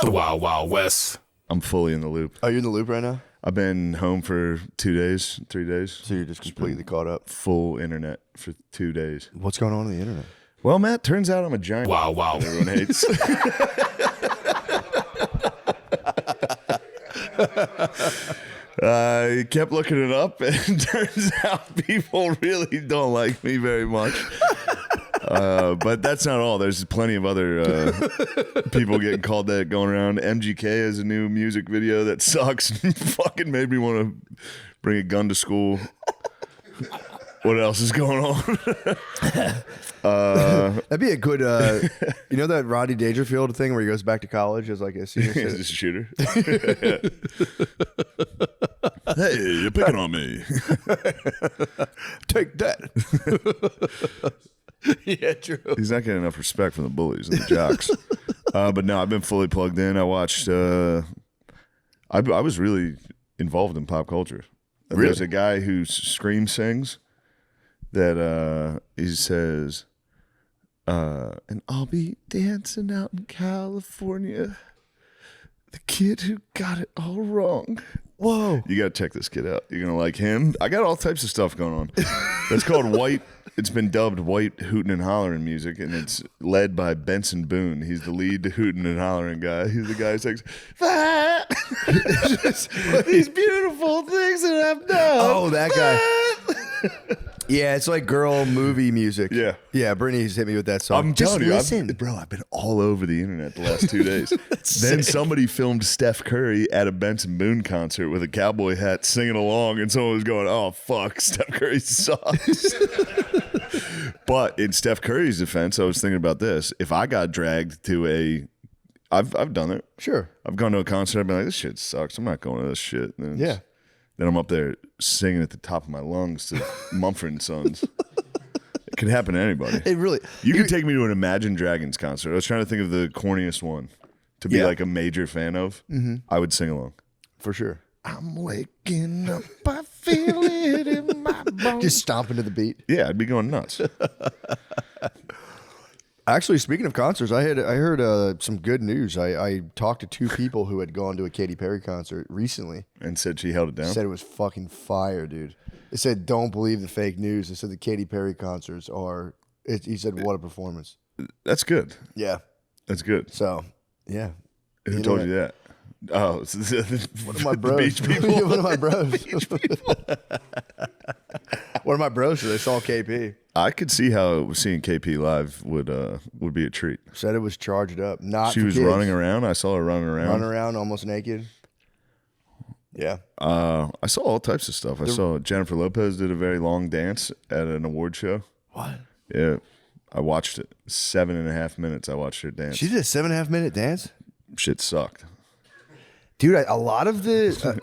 The Wild Wild West. I'm fully in the loop. Are you in the loop right now? I've been home for 2 days, 3 days. So you're just completely caught up. Full internet for 2 days. What's going on the internet? Well, Matt, turns out I'm a giant. Wow. Everyone hates. I kept looking it up, and turns out people really don't like me very much. But that's not all. There's plenty of other people getting called that going around. MGK has a new music video that sucks. Fucking made me want to bring a gun to school. What else is going on? That'd be a good, you know that Rodney Dangerfield thing where he goes back to college as like a senior He's citizen? a shooter. Hey, you're picking on me. Take that. Yeah, true. He's not getting enough respect from the bullies and the jocks. But no, I've been fully plugged in. I watched, I was really involved in pop culture. Really? There's a guy who scream sings that he says, and I'll be dancing out in California. The kid who got it all wrong. Whoa. You got to check this kid out. You're going to like him. I got all types of stuff going on. It's called White. It's been dubbed White Hootin' and Hollering Music, and it's led by Benson Boone. He's the lead hootin' and hollering guy. He's the guy who sings, these beautiful things that I've done. Oh, that guy. Yeah, it's like girl movie music. Yeah. Yeah, Brittany's hit me with that song. I'm Just telling you, listen. I've been all over the internet the last 2 days. Then somebody filmed Steph Curry at a Benson Boone concert with a cowboy hat singing along, and someone was going, oh, fuck, Steph Curry sucks. But in Steph Curry's defense, I was thinking about this. If I got dragged to I've done it. Sure. I've gone to a concert, I've been like, this shit sucks. I'm not going to this shit. And Yeah. Then I'm up there singing at the top of my lungs to Mumford & Sons. It could happen to anybody. It really. You could take me to an Imagine Dragons concert. I was trying to think of the corniest one to be like a major fan of. Mm-hmm. I would sing along. For sure. I'm waking up, I feel it in my bones. Just stomping to the beat. Yeah, I'd be going nuts. Actually, speaking of concerts, I heard some good news. I talked to two people who had gone to a Katy Perry concert recently. And said she held it down? Said it was fucking fire, dude. They said, don't believe the fake news. They said the Katy Perry concerts are, he said, what a performance. That's good. Yeah. That's good. So, yeah. Who told you that? Oh, it's One of my bros. The beach people. One of my bros. One of my bros, they saw KP. I could see how seeing KP live would be a treat. Said it was charged up. Not She for was kids. running around. I saw her running around. Running around almost naked. Yeah. I saw all types of stuff. I saw Jennifer Lopez did a very long dance at an award show. What? Yeah. I watched it. 7.5 minutes I watched her dance. She did a 7.5 minute dance? Shit sucked. Dude, a lot of the...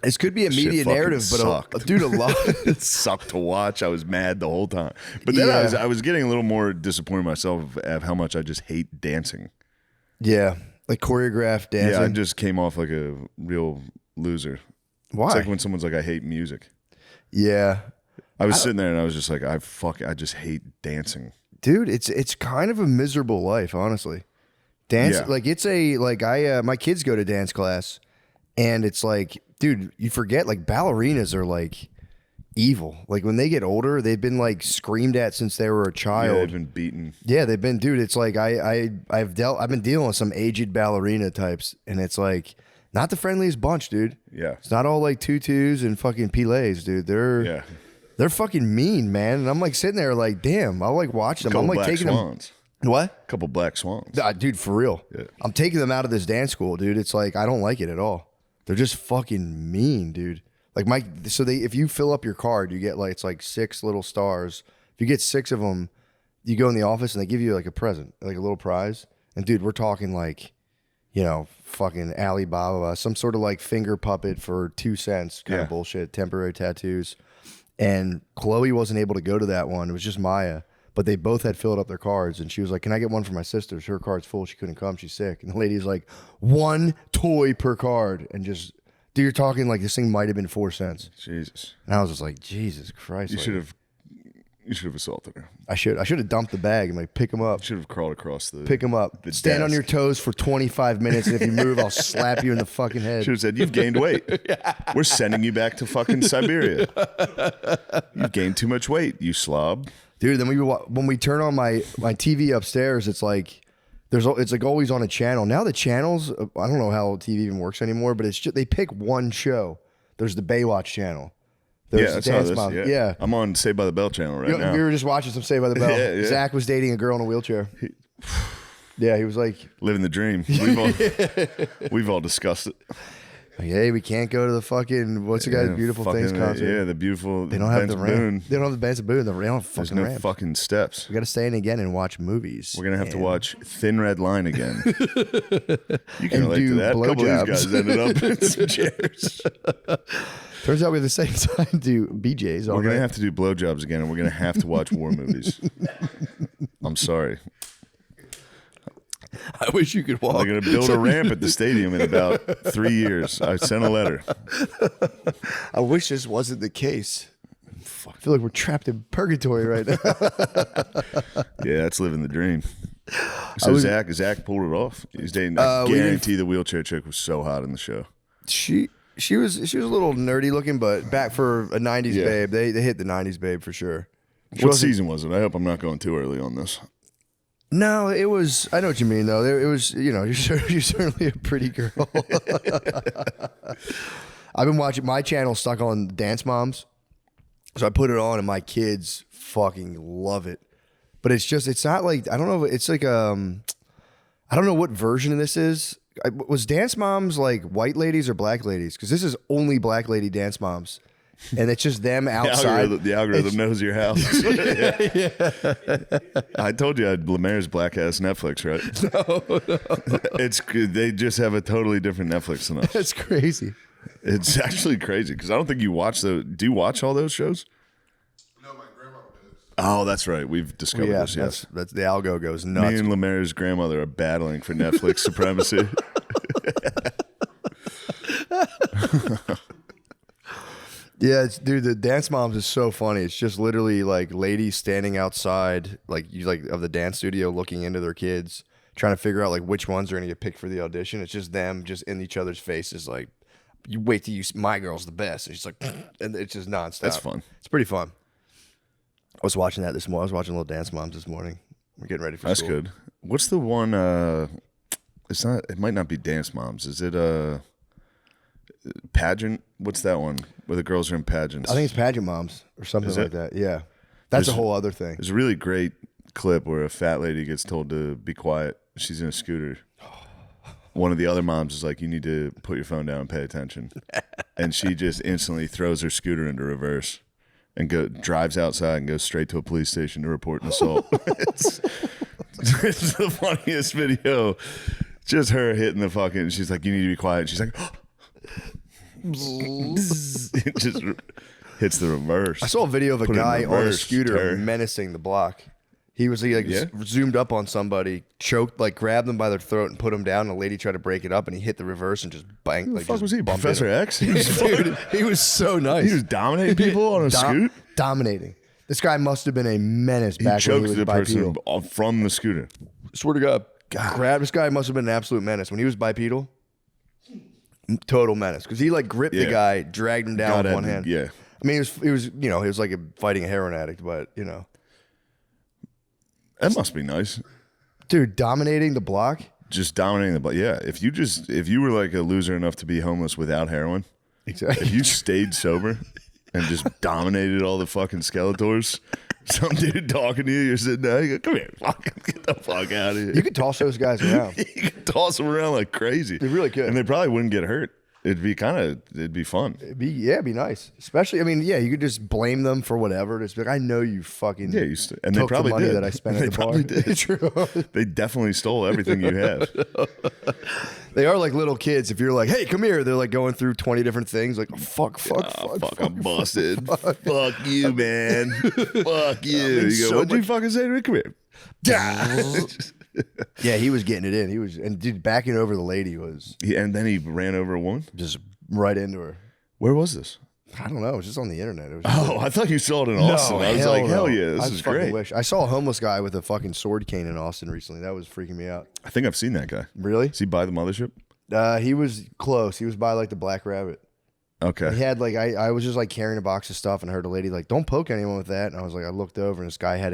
this could be a media Shit fucking narrative, but dude, a lot... It sucked to watch. I was mad the whole time. But then Yeah. I was getting a little more disappointed myself at how much I just hate dancing. Yeah, like choreographed dancing. Yeah, I just came off like a real loser. Why? It's like when someone's like, I hate music. Yeah. I was sitting there and I was just like, I just hate dancing. Dude, it's kind of a miserable life, honestly. Dance, Yeah. like it's a, like my kids go to dance class and it's like, dude, you forget like ballerinas are like evil. Like when they get older, they've been like screamed at since they were a Yeah, child. they've been beaten. Yeah, they've been, dude. It's like I've been dealing with some aged ballerina types, and it's like not the friendliest bunch, dude. Yeah. It's not all like tutus and fucking pilets, dude. They're fucking mean, man. And I'm like sitting there like, damn. I'll like watch them. I'm like black taking swans. them. What? Couple black swans. Dude, for real. Yeah. I'm taking them out of this dance school, dude. It's like I don't like it at all. They're just fucking mean, dude. Like if you fill up your card, you get like it's like 6 little stars. If you get 6 of them, you go in the office and they give you like a present, like a little prize. And dude, we're talking like, you know, fucking Alibaba, some sort of like finger puppet for 2 cents kind of bullshit, temporary tattoos. And Chloe wasn't able to go to that one. It was just Maya. But they both had filled up their cards. And she was like, can I get one for my sister? Her card's full. She couldn't come. She's sick. And the lady's like, 1 toy per card. And just, dude, you're talking like this thing might have been 4 cents. Jesus. And I was just like, Jesus Christ. You should have You should have assaulted her. I should have dumped the bag and like pick him up. You should have crawled across the. Pick him up. Stand on your toes for 25 minutes, and if you move, I'll slap you in the fucking head. Should have said, "You've gained weight. We're sending you back to fucking Siberia. You've gained too much weight, you slob." Dude, then when we turn on my TV upstairs, it's like it's like always on a channel. Now the channels, I don't know how TV even works anymore, but it's just they pick one show. There's the Baywatch channel. There's yeah, Dance Mom. Yeah. I'm on Saved by the Bell channel right now. We were just watching some Saved by the Bell. Yeah. Zach was dating a girl in a wheelchair. Yeah, he was like living the dream. We've all discussed it. Like, hey, we can't go to the fucking what's the guy's Beautiful Things concert? Yeah, the beautiful. They don't have the ramp. They don't have the Benz Boone. They don't have There's fucking no ramp. fucking steps. We got to stay in again and watch movies. We're gonna have to watch Thin Red Line again. You can relate to do that. A couple of blowjobs. these guys ended up in some chairs. Turns out we have the same time to BJ's. We're gonna have to do blowjobs again, and we're gonna have to watch war movies. I'm sorry. I wish you could walk. They're going to build a ramp at the stadium in about 3 years. I sent a letter. I wish this wasn't the case. I feel like we're trapped in purgatory right now. Yeah, that's living the dream. So Zach pulled it off. He's dating. I guarantee the wheelchair chick was so hot in the show. She was a little nerdy looking, but back for a 90s babe. They hit the 90s babe for sure. What season was it? I hope I'm not going too early on this. No, it was. I know what you mean, though. It was. You're certainly a pretty girl. I've been watching my channel stuck on Dance Moms, so I put it on, and my kids fucking love it. But it's not like I don't know. It's like I don't know what version of this is. Was Dance Moms like white ladies or black ladies? Because this is only black lady Dance Moms. And it's just them outside. The algorithm knows your house. I told you I had Lemaire's black ass Netflix, right? No. They just have a totally different Netflix than us. That's crazy. It's actually crazy because I don't think you watch do you watch all those shows? No, my grandma does. Oh, that's right. We've discovered this. Yes, that's the algo goes nuts. Me and Lemaire's grandmother are battling for Netflix supremacy. Yeah, dude, the Dance Moms is so funny. It's just literally like ladies standing outside, like of the dance studio, looking into their kids, trying to figure out like which ones are gonna get picked for the audition. It's just them, just in each other's faces, like, you wait till my girl's the best. And she's like, and it's just nonstop. That's fun. It's pretty fun. I was watching that this morning. I was watching Little Dance Moms this morning. We're getting ready for That's school. good. What's the one? It's not. It might not be Dance Moms. Is it pageant? What's that one where the girls are in pageants? I think it's Pageant Moms or something like that. Yeah, that's a whole other thing. There's a really great clip where a fat lady gets told to be quiet. She's in a scooter. One of the other moms is like, "You need to put your phone down and pay attention," and she just instantly throws her scooter into reverse and drives outside and goes straight to a police station to report an assault. It's the funniest video. Just her hitting the fucking. She's like, "You need to be quiet." And she's like. It just hits the reverse. I saw a video of a guy on a scooter menacing the block. He was zoomed up on somebody, choked, like grabbed them by their throat and put them down. And a lady tried to break it up, and he hit the reverse and just banged. Who the fuck was he? Professor X? Dude, he was so nice. He was dominating people on a scoot? Dominating. This guy must have been a menace back when he was the bipedal. person from the scooter. Swear to God. This guy must have been an absolute menace. When he was bipedal, total menace. Because he like gripped the guy, dragged him down with one hand. Yeah. I mean, he was like fighting a heroin addict, but That must be nice. Dude, dominating the block? Just dominating the block. Yeah. If you were like a loser enough to be homeless without heroin, exactly. If you stayed sober and just dominated all the fucking Skeletors, some dude talking to you, you're sitting there, you go, "Come here, fucking get the fuck out of here." You could toss those guys around. You could toss them around like crazy. You really could. And they probably wouldn't get hurt. It'd be fun. It'd be nice. Especially, I mean, you could just blame them for whatever. Just be like, I know you fucking and they probably the money did. that I spent They at the bar. probably did. True. They definitely stole everything you have. They are like little kids. If you're like, "Hey, come here," they're like going through 20 different things. Like, fuck, I'm busted. Fuck you, man. Fuck you. You go, "What'd you fucking say to me? Come here." Yeah, he was getting it in. He was, and dude, backing over the lady was And then he ran over a woman. just right into her. Where was this? I don't know. It was just on the internet. It was Oh, I thought you saw it in Austin. I was like, hell yeah, this is fucking great. Wish. I saw a homeless guy with a fucking sword cane in Austin recently. That was freaking me out. I think I've seen that guy. Really? Is he by the mothership? He was close. He was by like the Black Rabbit. Okay. And he had like I was just like carrying a box of stuff and heard a lady like, don't poke anyone with that. And I was like, I looked over and this guy had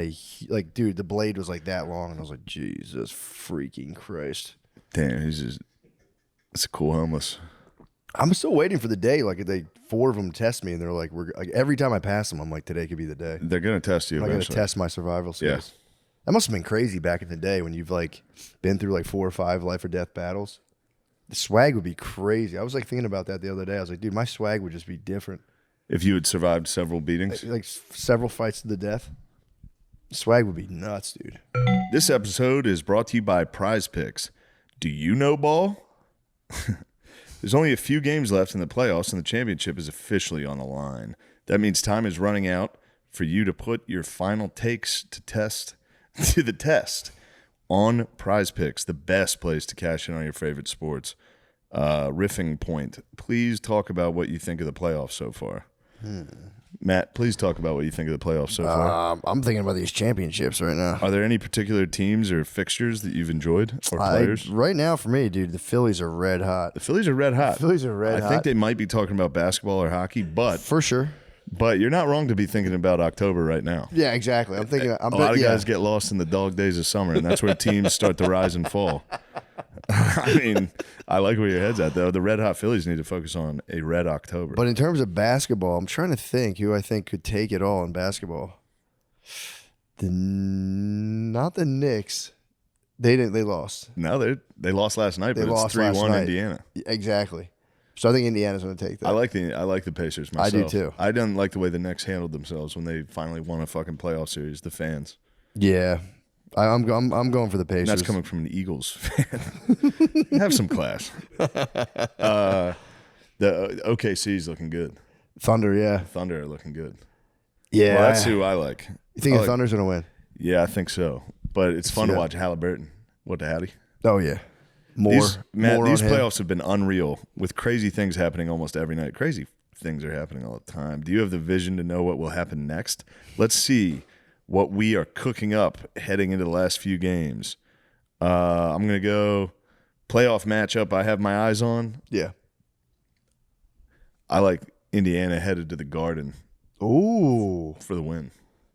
like, dude, the blade was like that long. And I was like, Jesus freaking Christ. Damn, it's a cool homeless. I'm still waiting for the day. Like they 4 of them test me and they're like, we're like every time I pass them, I'm like, today could be the day. They're gonna test you. I'm going to eventually. test my survival skills. Yeah. That must have been crazy back in the day when you've like been through like 4 or 5 life or death battles. The swag would be crazy. I was like thinking about that the other day. I was like, dude, my swag would just be different. If you had survived several beatings. Like several fights to the death. Swag would be nuts, dude. This episode is brought to you by Prize Picks. Do you know ball? There's only a few games left in the playoffs, and the championship is officially on the line. That means time is running out for you to put your final takes to the test on Prize Picks, the best place to cash in on your favorite sports. Riffing point. Please talk about what you think of the playoffs so far. Matt, please talk about what you think of the playoffs so far. I'm thinking about these championships right now. Are there any particular teams or fixtures that you've enjoyed or players? Right now, for me, dude, the Phillies are red hot. The Phillies are red hot. I think they might be talking about basketball or hockey, but for sure. But you're not wrong to be thinking about October right now. Yeah, exactly. I'm thinking. A lot of guys get lost in the dog days of summer, and that's where teams start to rise and fall. I mean, I like where your head's at, though. The red hot Phillies need to focus on a red October. But in terms of basketball, I'm trying to think who I think could take it all in basketball. Not the Knicks. They didn't. They lost. No, they lost last night, but it's 3-1 Indiana. Exactly. So I think Indiana's going to take that. I like the Pacers myself. I do too. I didn't like the way the Knicks handled themselves when they finally won a fucking playoff series. The fans. Yeah, I'm going for the Pacers. And that's coming from an Eagles fan. Have some class. The OKC's looking good. Thunder, yeah. Thunder are looking good. Yeah, well, that's who I like. You think the Thunder's going to win? Yeah, I think so. But it's fun to watch Halliburton. What the howdy? Oh yeah. These playoffs have been unreal with crazy things happening almost every night. Crazy things are happening all the time. Do you have the vision to know what will happen next? Let's see what we are cooking up heading into the last few games. I'm going to go playoff matchup I have my eyes on. Yeah. I like Indiana headed to the Garden. Ooh. For the win.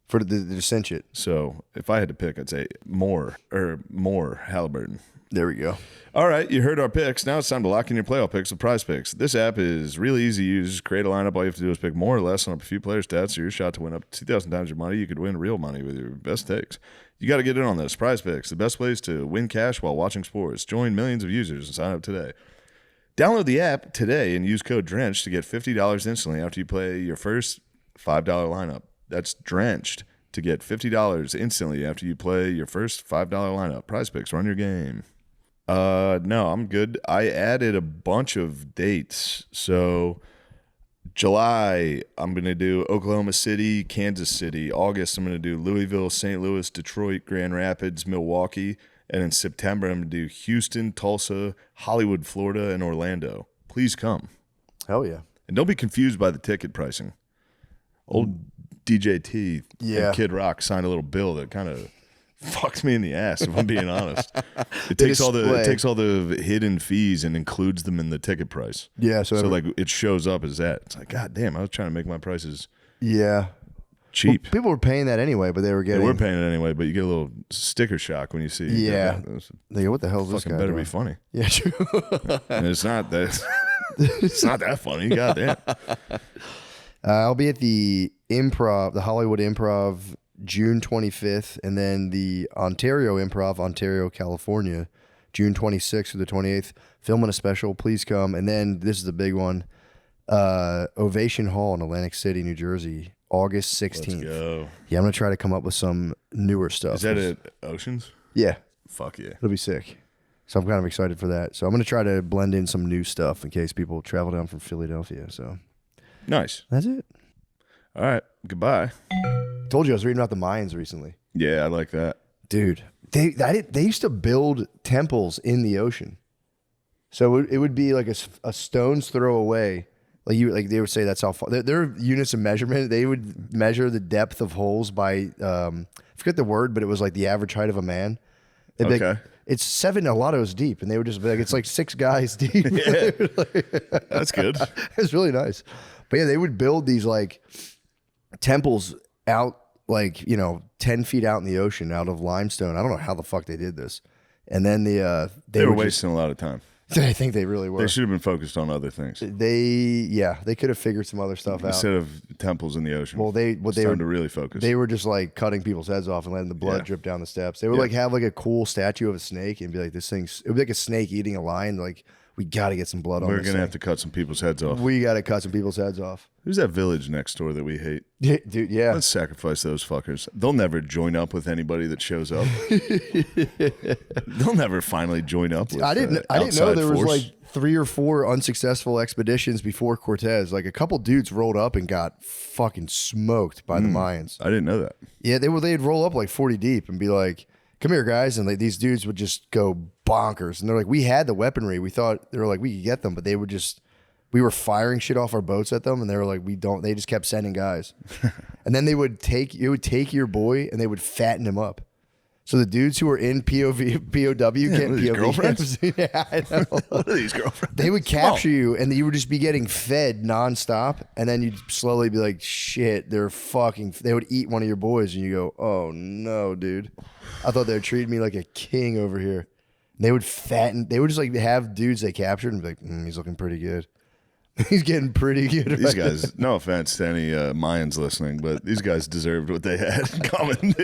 For the cinch it. So if I had to pick, I'd say more Halliburton. There we go. All right, you heard our picks. Now it's time to lock in your playoff picks with Prize Picks. This app is really easy to use. Just create a lineup. All you have to do is pick more or less on a few player stats. So your shot to win up to 2,000 times your money. You could win real money with your best takes. You got to get in on this. Prize Picks, the best place to win cash while watching sports. Join millions of users and sign up today. Download the app today and use code DRENCHED to get $50 instantly after you play your first $5 lineup. That's DRENCHED to get $50 instantly after you play your first $5 lineup. Prize Picks, run your game. No, I'm good. I added a bunch of dates. So July, I'm going to do Oklahoma City, Kansas City. August, I'm going to do Louisville, St. Louis, Detroit, Grand Rapids, Milwaukee. And in September, I'm going to do Houston, Tulsa, Hollywood, Florida, and Orlando. Please come. Hell yeah. And don't be confused by the ticket pricing. Old DJT and Kid Rock signed a little bill that kind of fucked me in the ass, if I'm being honest. It takes all the hidden fees and includes them in the ticket price. Yeah, so like it shows up as that. It's like, God damn, I was trying to make my prices cheap. Well, people were paying that anyway, but they were getting. They were paying it anyway, but you get a little sticker shock when you see. Yeah, they go, what the hell is this guy better doing? Be funny. Yeah, true. And it's not that. It's not that funny. God damn. I'll be at the Improv, the Hollywood Improv, June 25th, and then the Ontario Improv, Ontario, California, June 26th through the 28th, filming a special. Please come. And then this is the big one, Ovation Hall in Atlantic City, New Jersey, August 16th. Let's go. Yeah, I'm going to try to come up with some newer stuff. Is that at Oceans? Yeah. Fuck yeah. It'll be sick. So I'm kind of excited for that. So I'm going to try to blend in some new stuff in case people travel down from Philadelphia. So nice. That's it. All right. Goodbye. Told you I was reading about the Mayans recently. Yeah, I like that. Dude, they used to build temples in the ocean. So it would be like a stone's throw away. Like they would say that's how far. Their units of measurement. They would measure the depth of holes by I forget the word, but it was like the average height of a man. They'd be Okay. like, it's 7 Alatos deep, and they would just be like, it's like 6 guys deep. Yeah. That's good. It's really nice. But yeah, they would build these like temples out like 10 feet out in the ocean out of limestone. I don't know how the fuck they did this. And then they They were just- wasting a lot of time. I think they really were. They should have been focused on other things They could have figured some other stuff out. instead of temples in the ocean. Well, they It's were time to really focus. They were just like cutting people's heads off and letting the blood Yeah. drip down the steps. They would like have like a cool statue of a snake and be like, this thing's, it would be like a snake eating a lion. Like, we got to get some blood on We're this gonna thing. have to cut some people's heads off. We got to cut some people's heads off. Who's that village next door that we hate? Dude, yeah. Let's sacrifice those fuckers. They'll never join up with anybody that shows up. They'll never finally join up with I didn't know outside there was force. like 3 or 4 unsuccessful expeditions before Cortez. Like a couple dudes rolled up and got fucking smoked by the Mayans. I didn't know that. Yeah, they'd roll up like 40 deep and be like, come here, guys. And like these dudes would just go bonkers. And they're like, we had the weaponry. We thought they were like, we could get them, but they would just, we were firing shit off our boats at them. And they were like, they just kept sending guys. And then it would take your boy and they would fatten him up. So the dudes who were in POW what getting are these, POV girlfriends? camps, yeah, I know. What are these girlfriends? They would capture you and you would just be getting fed nonstop. And then you'd slowly be like, shit, they would eat one of your boys. And you go, oh no, dude. I thought they were treating me like a king over here. And they would just like have dudes they captured and be like, he's looking pretty good. He's getting pretty good. These guys, no offense to any Mayans listening, but these guys deserved what they had in common.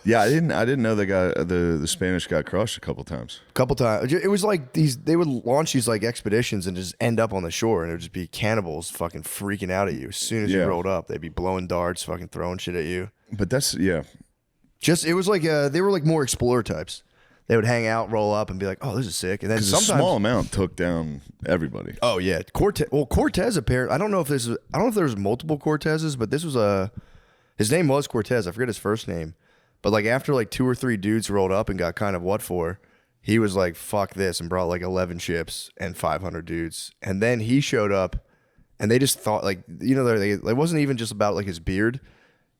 Yeah, I didn't know the Spanish got crushed a couple times. It was like they would launch these like expeditions and just end up on the shore and it would just be cannibals fucking freaking out at you. As soon as you rolled up, they'd be blowing darts, fucking throwing shit at you. But that's It was like they were like more explorer types. They would hang out, roll up, and be like, "Oh, this is sick." And then sometimes a small amount took down everybody. Oh yeah, Cortez apparently. I don't know if there was multiple Cortezes, but this was his name was Cortez. I forget his first name, but like after like 2 or 3 dudes rolled up and got kind of what for, he was like, "Fuck this," and brought like 11 ships and 500 dudes. And then he showed up, and they just thought like it wasn't even just about like his beard.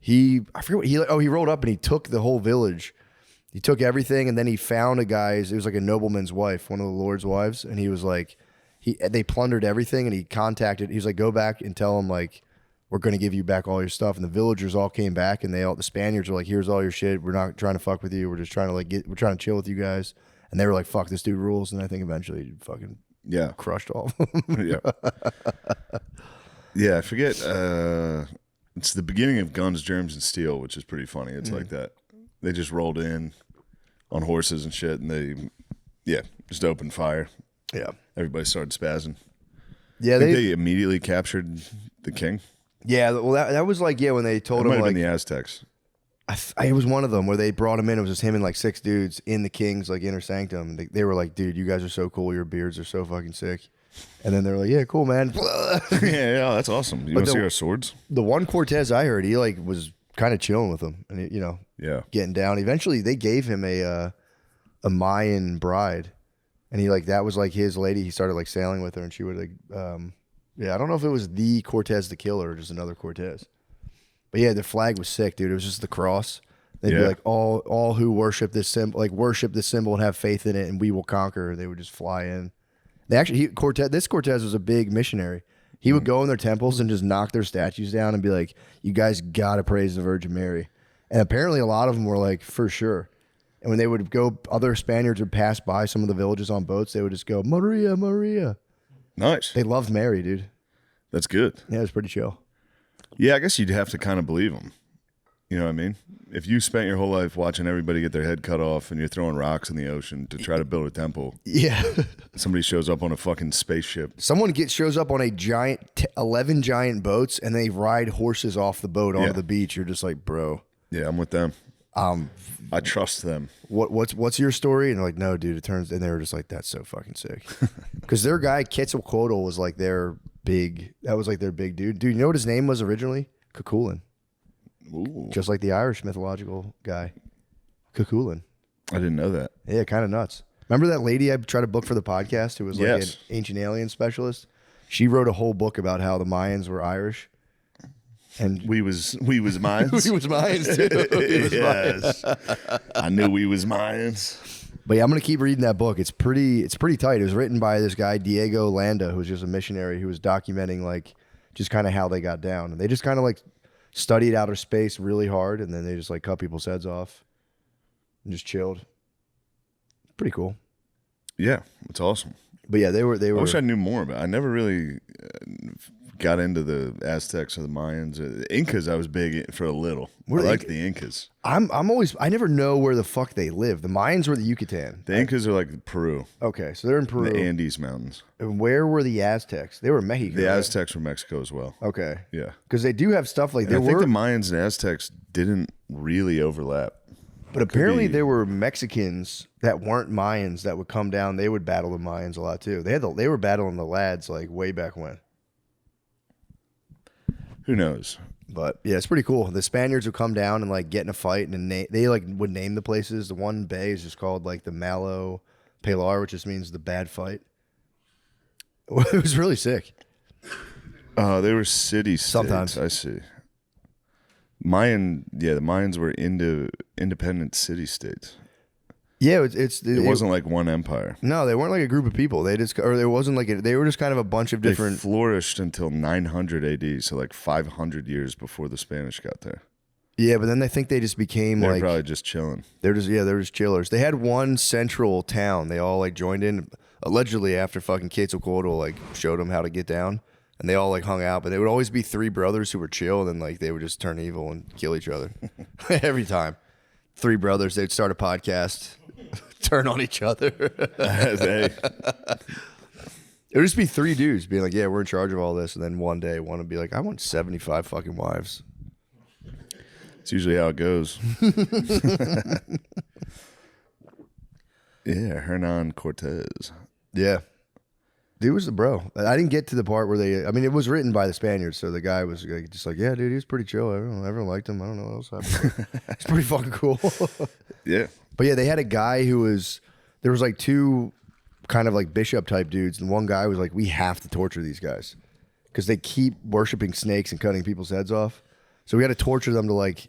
I forget what he rolled up and he took the whole village. He took everything and then he found it was like a nobleman's wife, one of the Lord's wives. And he was like, they plundered everything and he was like, go back and tell them like, we're going to give you back all your stuff. And the villagers all came back and the Spaniards were like, here's all your shit. We're not trying to fuck with you. We're just trying to we're trying to chill with you guys. And they were like, fuck, this dude rules. And I think eventually he fucking crushed all of them. Yeah, I forget. It's the beginning of Guns, Germs, and Steel, which is pretty funny. It's like that. They just rolled in on horses and shit, and they just opened fire. Yeah. Everybody started spazzing. Yeah, They immediately captured the king. Yeah, well, that was like, when they told It him might have like, been the Aztecs. it was one of them where they brought him in. It was just him and like 6 dudes in the king's like inner sanctum. They were like, dude, you guys are so cool. Your beards are so fucking sick. And then they're like, yeah, cool, man. yeah, that's awesome. You want to see our swords? The one Cortez I heard, he like was kind of chilling with them and getting down. Eventually they gave him a Mayan bride. And he like, that was like his lady. He started like sailing with her and she would like, I don't know if it was the Cortez the killer or just another Cortez. But yeah, the flag was sick, dude. It was just the cross. They'd be like, all who worship this symbol, and have faith in it, and we will conquer. They would just fly in. This Cortez was a big missionary. He would go in their temples and just knock their statues down and be like, you guys gotta praise the Virgin Mary. And apparently a lot of them were like, for sure. And when they would go, other Spaniards would pass by some of the villages on boats. They would just go, Maria, Maria. Nice. They loved Mary, dude. That's good. Yeah, it was pretty chill. Yeah, I guess you'd have to kind of believe them. You know what I mean? If you spent your whole life watching everybody get their head cut off and you're throwing rocks in the ocean to try to build a temple, yeah, somebody shows up on a fucking spaceship. Someone shows up on a giant 11 giant boats and they ride horses off the boat onto the beach. You're just like, bro. Yeah, I'm with them. I trust them. What's your story? And they're like, no, dude. And they were just like, that's so fucking sick. Because their guy Quetzalcoatl was like their big. That was like their big dude. Dude, you know what his name was originally? Cuchulainn. Ooh. Just like the Irish mythological guy, Cuchulainn. I didn't know that. Yeah, kind of nuts. Remember that lady I tried to book for the podcast who was like Yes. an ancient alien specialist? She wrote a whole book about how the Mayans were Irish. And we was Mayans. we was Mayans too. We was Yes. I knew we was Mayans. But yeah, I'm gonna keep reading that book. It's pretty tight. It was written by this guy Diego Landa, who was just a missionary who was documenting like just kind of how they got down. And they just kind of like studied outer space really hard, and then they just like cut people's heads off and just chilled. Pretty cool. Yeah, it's awesome. But yeah, they were. I wish I knew more about it. I never really got into the Aztecs or the Mayans. The Incas, I was big for a little. I like the Incas. I never know where the fuck they live. The Mayans were the Yucatan. The Incas are like Peru. Okay, so they're in Peru. The Andes Mountains. And where were the Aztecs? They were in Mexico. The right? Aztecs were Mexico as well. Okay. Yeah. Because they do have stuff like I think the Mayans and Aztecs didn't really overlap. But apparently there were Mexicans that weren't Mayans that would come down. They would battle the Mayans a lot too. They were battling the lads like way back when. Who knows? But yeah, it's pretty cool. The Spaniards would come down and like get in a fight, and they like would name the places. The one bay is just called like the Malo Pilar, which just means the bad fight. It was really sick. They were city states. Sometimes. I see. The Mayans were independent city states. Yeah, It wasn't like one empire. No, they weren't like a group of people. They were just kind of a bunch of different. They flourished until 900 AD, so like 500 years before the Spanish got there. Yeah, but then I think they just became They're like probably just chilling. they're just chillers. They had one central town. They all like joined in allegedly after fucking Quetzalcoatl like showed them how to get down, and they all like hung out. But they would always be three brothers who were chill, and then like they would just turn evil and kill each other every time. Three brothers. They'd start a podcast. Turn on each other. Hey. It would just be three dudes being like, yeah, we're in charge of all this. And then one day one would be like, I want 75 fucking wives. It's usually how it goes. Yeah, Hernan Cortez. Yeah. Dude was the bro. I didn't get to the part where it was written by the Spaniards. So the guy was like, just like, yeah, dude, he was pretty chill. Everyone liked him. I don't know what else happened. It's pretty fucking cool. Yeah. But yeah, they had a guy there was like two kind of like bishop type dudes. And one guy was like, we have to torture these guys because they keep worshiping snakes and cutting people's heads off. So we got to torture them to like,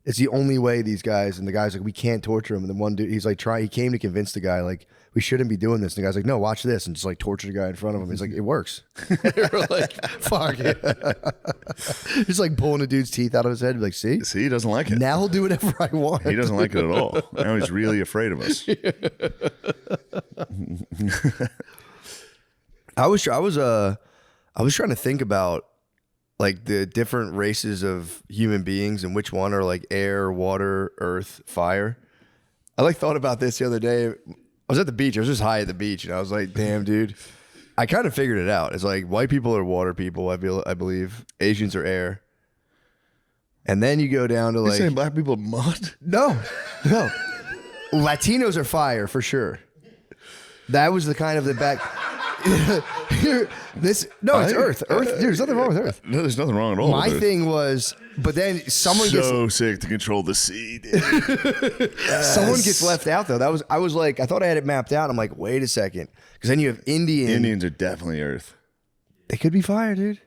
it's the only way these guys, and the guy's like, we can't torture them. And then one dude, he's like, he came to convince the guy, like, we shouldn't be doing this. And the guy's like, no, watch this. And just like torture the guy in front of him. He's like, it works. We're like, fuck it. Just like pulling a dude's teeth out of his head. Like, see? See, he doesn't like it. Now he'll do whatever I want. He doesn't like it at all. Now he's really afraid of us. I was trying to think about like the different races of human beings and which one are like air, water, earth, fire. I like thought about this the other day. I was at the beach. I was just high at the beach, and I was like, "Damn, dude!" I kind of figured it out. It's like white people are water people. I believe Asians are air, and then you go down to You're like saying black people are mud? no, Latinos are fire for sure. That was the kind of the back. It's Earth. Earth, dude. There's nothing wrong with Earth. No, there's nothing wrong at all. My thing was, but then someone gets sick to control the sea, dude. someone gets left out though. I was like, I thought I had it mapped out. I'm like, wait a second, because then you have Indians are definitely Earth. They could be fire, dude.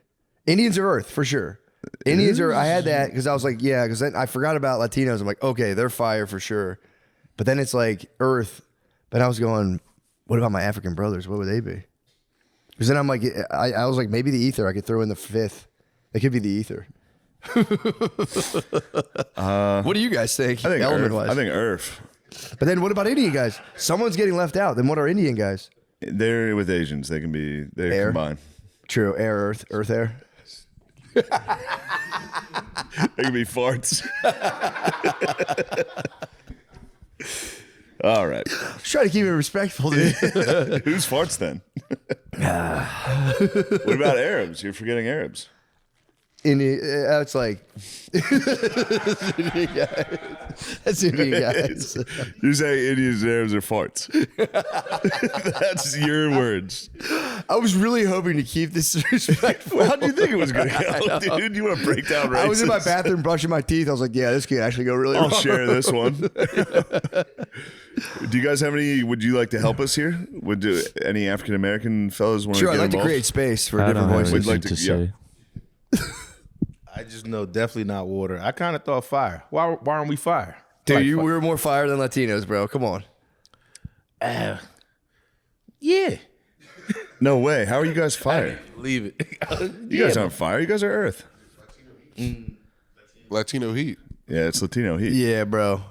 Indians are Earth for sure. Indians are. I had that because I was like, yeah, because then I forgot about Latinos. I'm like, okay, they're fire for sure. But then it's like Earth. But I was going, what about my African brothers? What would they be? Because then I'm like, I was like, maybe the ether. I could throw in the fifth. They could be the ether. What do you guys think? I think element-wise? I think Earth. But then what about Indian guys? Someone's getting left out. Then what are Indian guys? They're with Asians. They're Air. combined. True. Air, earth, earth, air. They can be farts. All right. Just try to keep it respectful, dude. Who's farts then? What about Arabs? You're forgetting Arabs. It's like that's Indian guys. You say Indians and Arabs are farts. That's your words. I was really hoping to keep this respectful. How do you think it was going to go, dude? You want to break down races? I was in my bathroom brushing my teeth. I was like, yeah, this could actually go really wrong. I'll share this one. Do you guys have any? Would you like to help us here? Would any African American fellas want to Sure, get I'd like involved? to create space for I different don't have voices. We'd like anything to- to say. I just know definitely not water. I kind of thought fire. Why aren't we fire? Dude, Like, we were more fire than Latinos, bro. Come on. yeah. No way. How are you guys fire? Leave it. You guys aren't fire. You guys are Earth. Latino heat. Yeah, it's Latino heat. Yeah, bro.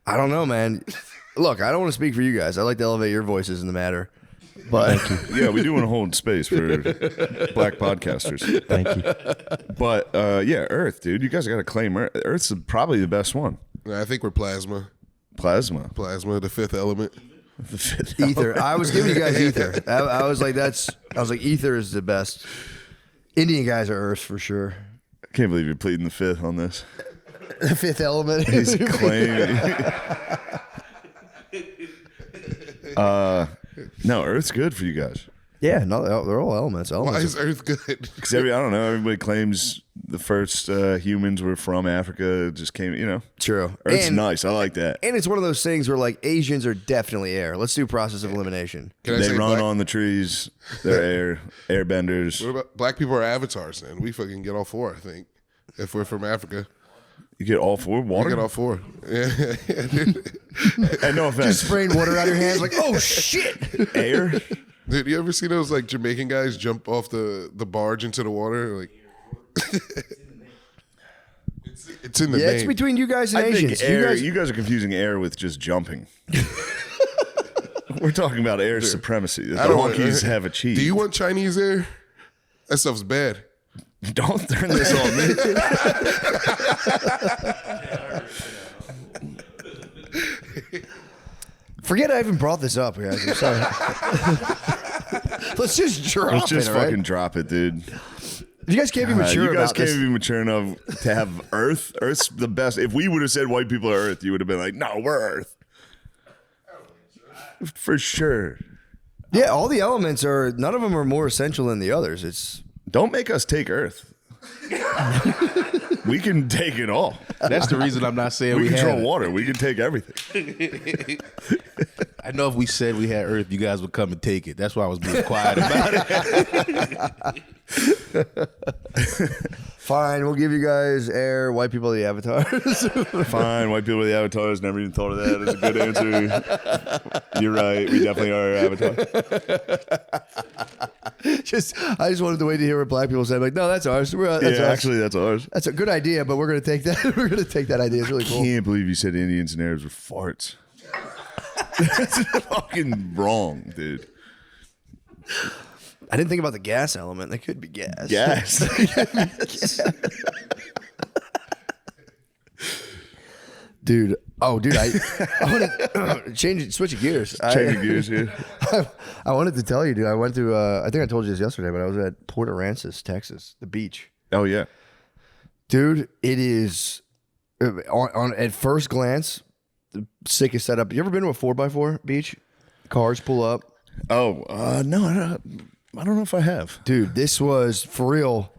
I don't know, man. Look, I don't want to speak for you guys. I like to elevate your voices in the matter. But Yeah, we do want to hold space for black podcasters. Thank you. But yeah, Earth, dude. You guys got to claim Earth. Earth's probably the best one. I think we're plasma. Plasma. Plasma, the fifth element. The fifth ether. I was giving you guys ether. I was like, ether is the best. Indian guys are Earth for sure. I can't believe you're pleading the fifth on this. The fifth element. He's claiming. No, Earth's good for you guys. Yeah, no, they're all elements. Why Elements. is Earth good? Because I don't know. Everybody claims the first humans were from Africa. It just came, True. Earth's and, nice. I like that. and it's one of those things where like Asians are definitely air. Let's do process of elimination. Can I They say run black, on the trees. They're airbenders. what about black people are avatars then? We fucking get all four, I think. If we're from Africa. You get all four We water. get all four. Yeah, dude. And no offense. Just spraying water out of your hands like, oh shit. Air. Dude, you ever see those like Jamaican guys jump off the barge into the water? Like it's in the Yeah, name. it's between you guys and I think Asians. air. You You guys are confusing air with just jumping. We're talking about air supremacy that I the don't want- monkeys have achieved. Do you want Chinese air? That stuff's bad. Don't turn this on me. forget I even brought this up, guys. I'm sorry. Let's just drop Let's just it, all right? fucking drop it, dude. You guys can't be mature you guys about can't this. be mature enough to have Earth. Earth's the best. If we would have said white people are Earth, you would have been like, no, we're Earth. For sure. Yeah, all the elements are. None of them are more essential than the others. It's Don't make us take Earth. We can take it all. That's the reason I'm not saying We we control had it. water. We can take everything. I know if we said we had Earth, you guys would come and take it. That's why I was being quiet about it. fine. We'll give you guys air. White people are the avatars. Fine, white people with the avatars. Never even thought of that. That's a good answer. You're right. We definitely are avatar. I just wanted to wait to hear what black people say. I'm like, no, that's ours. That's Yeah, ours. actually, that's ours. That's a good idea, but we're gonna take that. We're gonna take that idea. It's really cool. Can't believe you said Indians and Arabs were farts. That's fucking wrong, dude. I didn't think about the gas element. That could be gas. Gas. Dude. Oh, dude. I want to switch gears. Changing gears here. I wanted to tell you, dude. I went to. I think I told you this yesterday, but I was at Port Aransas, Texas, the beach. Oh yeah. Dude, it is on at first glance the sickest setup. You ever been to a 4x4 beach? Cars pull up. Oh no, I don't know if I have. Dude, this was for real.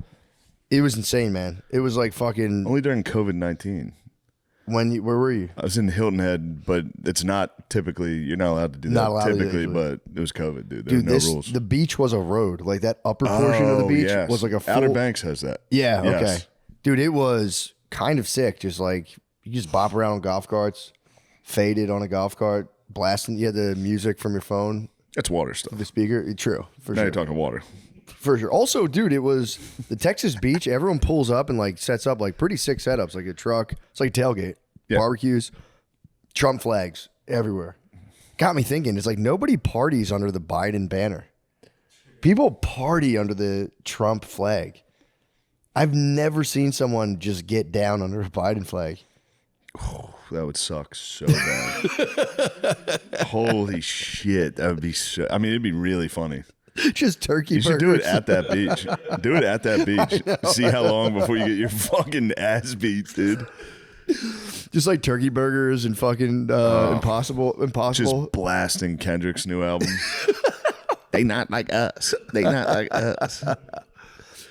It was insane, man. It was like fucking. Only during COVID-19. Where were you? I was in Hilton Head, but it's not typically. You're not allowed to do Not that allowed to do that typically. usually. But it was COVID, dude. There Dude, were no rules. the beach was a road. Like that upper portion of the beach yes. was like a full. Outer Banks has that. Yeah. Yes. Okay. Dude, it was kind of sick. Just like you just bop around on golf carts, faded on a golf cart, blasting. You had the music from your phone, That's water stuff. the speaker. True, for Now sure. you're talking water. For sure. Also, dude, it was the Texas beach. Everyone pulls up and like sets up like pretty sick setups, like a truck. It's like a tailgate, Yeah. barbecues, Trump flags everywhere. Got me thinking. It's like nobody parties under the Biden banner. People party under the Trump flag. I've never seen someone just get down under a Biden flag. That would suck so bad. Holy shit. That would be so. I mean, it'd be really funny. Just turkey You should burgers. do it at that beach. Do it at that beach. See how long before you get your fucking ass beat, dude. Just like turkey burgers and fucking impossible. Just blasting Kendrick's new album. They not like us. They not like us.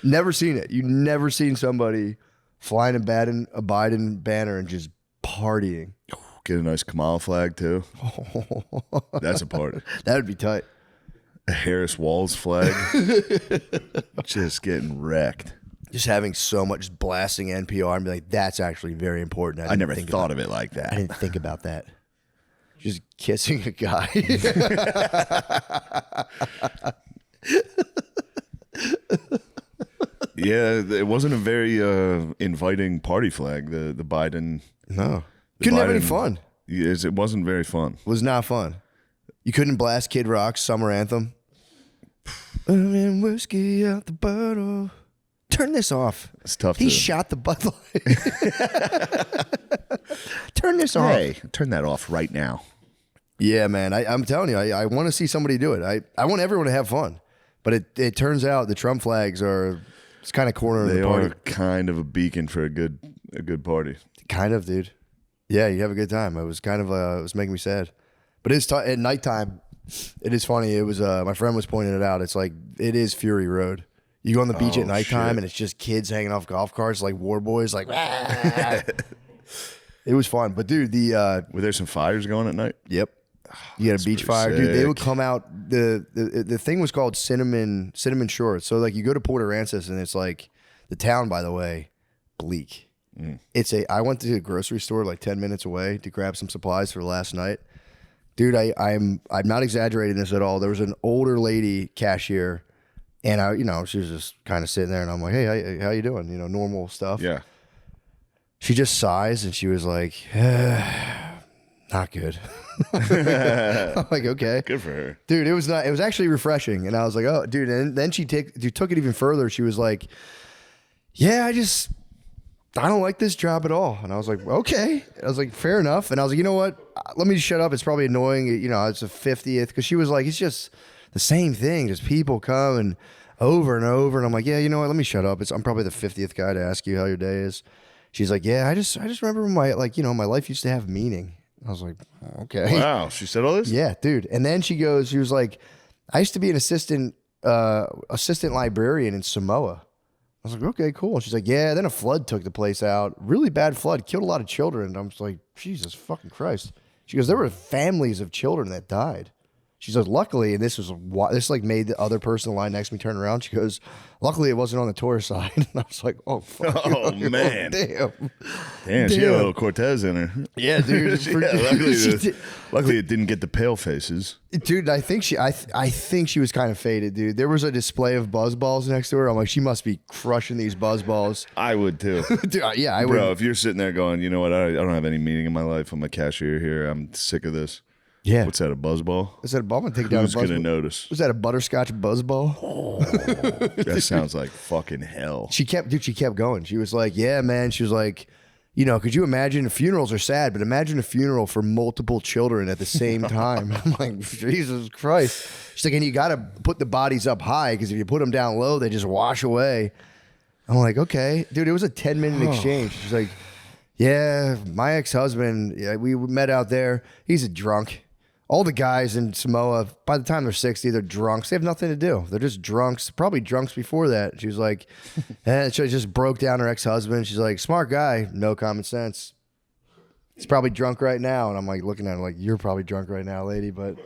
Never seen it. You never seen somebody flying a Biden banner and just partying. Get a nice Kamala flag too. That's a party. That would be tight. A Harris Walls flag. Just getting wrecked. Just having so much, just blasting NPR and be like, that's actually very important. I never thought of it like I that. didn't think about that. Just kissing a guy. Yeah, it wasn't a very inviting party flag. The Biden. No. Couldn't have any Biden- fun. Yes, it wasn't very fun. Was not fun. You couldn't blast Kid Rock's summer anthem. I'm in whiskey out the bottle. Turn this off. It's tough. He to... shot the Bud Light. Turn this off. Hey, turn that off right now. Yeah, man. I'm telling you, I want to see somebody do it. I want everyone to have fun. But it turns out the Trump flags are it's kind of corner of They the party. are kind of a beacon for a good party. Kind of, dude. Yeah, you have a good time. It was kind of it was making me sad. But it's at nighttime. It is funny. It was my friend was pointing it out. It's like it is Fury Road. You go on the beach at nighttime shit. and it's just kids hanging off golf carts like war boys. Like, it was fun. But dude, Were there some fires going at night? yep, you had a beach pretty fire, dude. They would sick. come out. The thing was called Cinnamon Shores. So like you go to Port Aransas and it's like the town, by the way, bleak. I went to a grocery store like 10 minutes away to grab some supplies for the last night. Dude, I'm not exaggerating this at all. There was an older lady cashier, and she was just kind of sitting there, and I'm like, hey, how you doing? Normal stuff. Yeah. She just sighs, and she was like, not good. I'm like, okay. Good for her. Dude, it was not. It was actually refreshing, and I was like, oh, dude. And then she took it even further. She was like, yeah, I don't like this job at all. And I was like, okay. I was like, fair enough. And I was like, you know what? Let me just shut up. It's probably annoying. It's a 50th. Because she was like, it's just the same thing. Just people come and over and over. And I'm like, yeah, you know what? Let me shut up. I'm probably the 50th guy to ask you how your day is. She's like, yeah, I just remember my life used to have meaning. I was like, okay. Wow. She said all this? Yeah, dude. And then she was like, I used to be an assistant librarian in Samoa. I was like, okay, cool. And she's like, yeah, then a flood took the place out. Really bad flood. Killed a lot of children. And I'm just like, Jesus fucking Christ. She goes, there were families of children that died. She says, luckily, and this like made the other person in the line next to me turn around. She goes, luckily it wasn't on the tourist side. And I was like, oh, fuck. Oh, man. Damn. Damn, she had a little Cortez in her. Yeah, dude. Luckily, it didn't get the pale faces. Dude, I think she was kind of faded, dude. There was a display of buzz balls next to her. I'm like, she must be crushing these buzz balls. I would too. Dude, yeah, I would. Bro, if you're sitting there going, you know what, I don't have any meaning in my life. I'm a cashier here. I'm sick of this. Yeah. What's that, a buzzball? Is that a ball? I'm gonna take down a Who's buzz going to ball. notice? Was that a butterscotch buzz ball? That sounds like fucking hell. She kept going. She was like, yeah, man. She was like, could you imagine funerals are sad, but imagine a funeral for multiple children at the same time. I'm like, Jesus Christ. She's like, and you got to put the bodies up high because if you put them down low, they just wash away. I'm like, okay. Dude, it was a 10-minute exchange. She's like, yeah, my ex-husband, we met out there. He's a drunk. All the guys in Samoa, by the time they're 60, they're drunks. They have nothing to do. They're just drunks, probably drunks before that. She was like, and she just broke down her ex-husband. She's like, smart guy, no common sense. He's probably drunk right now. And I'm like looking at her like, you're probably drunk right now, lady. But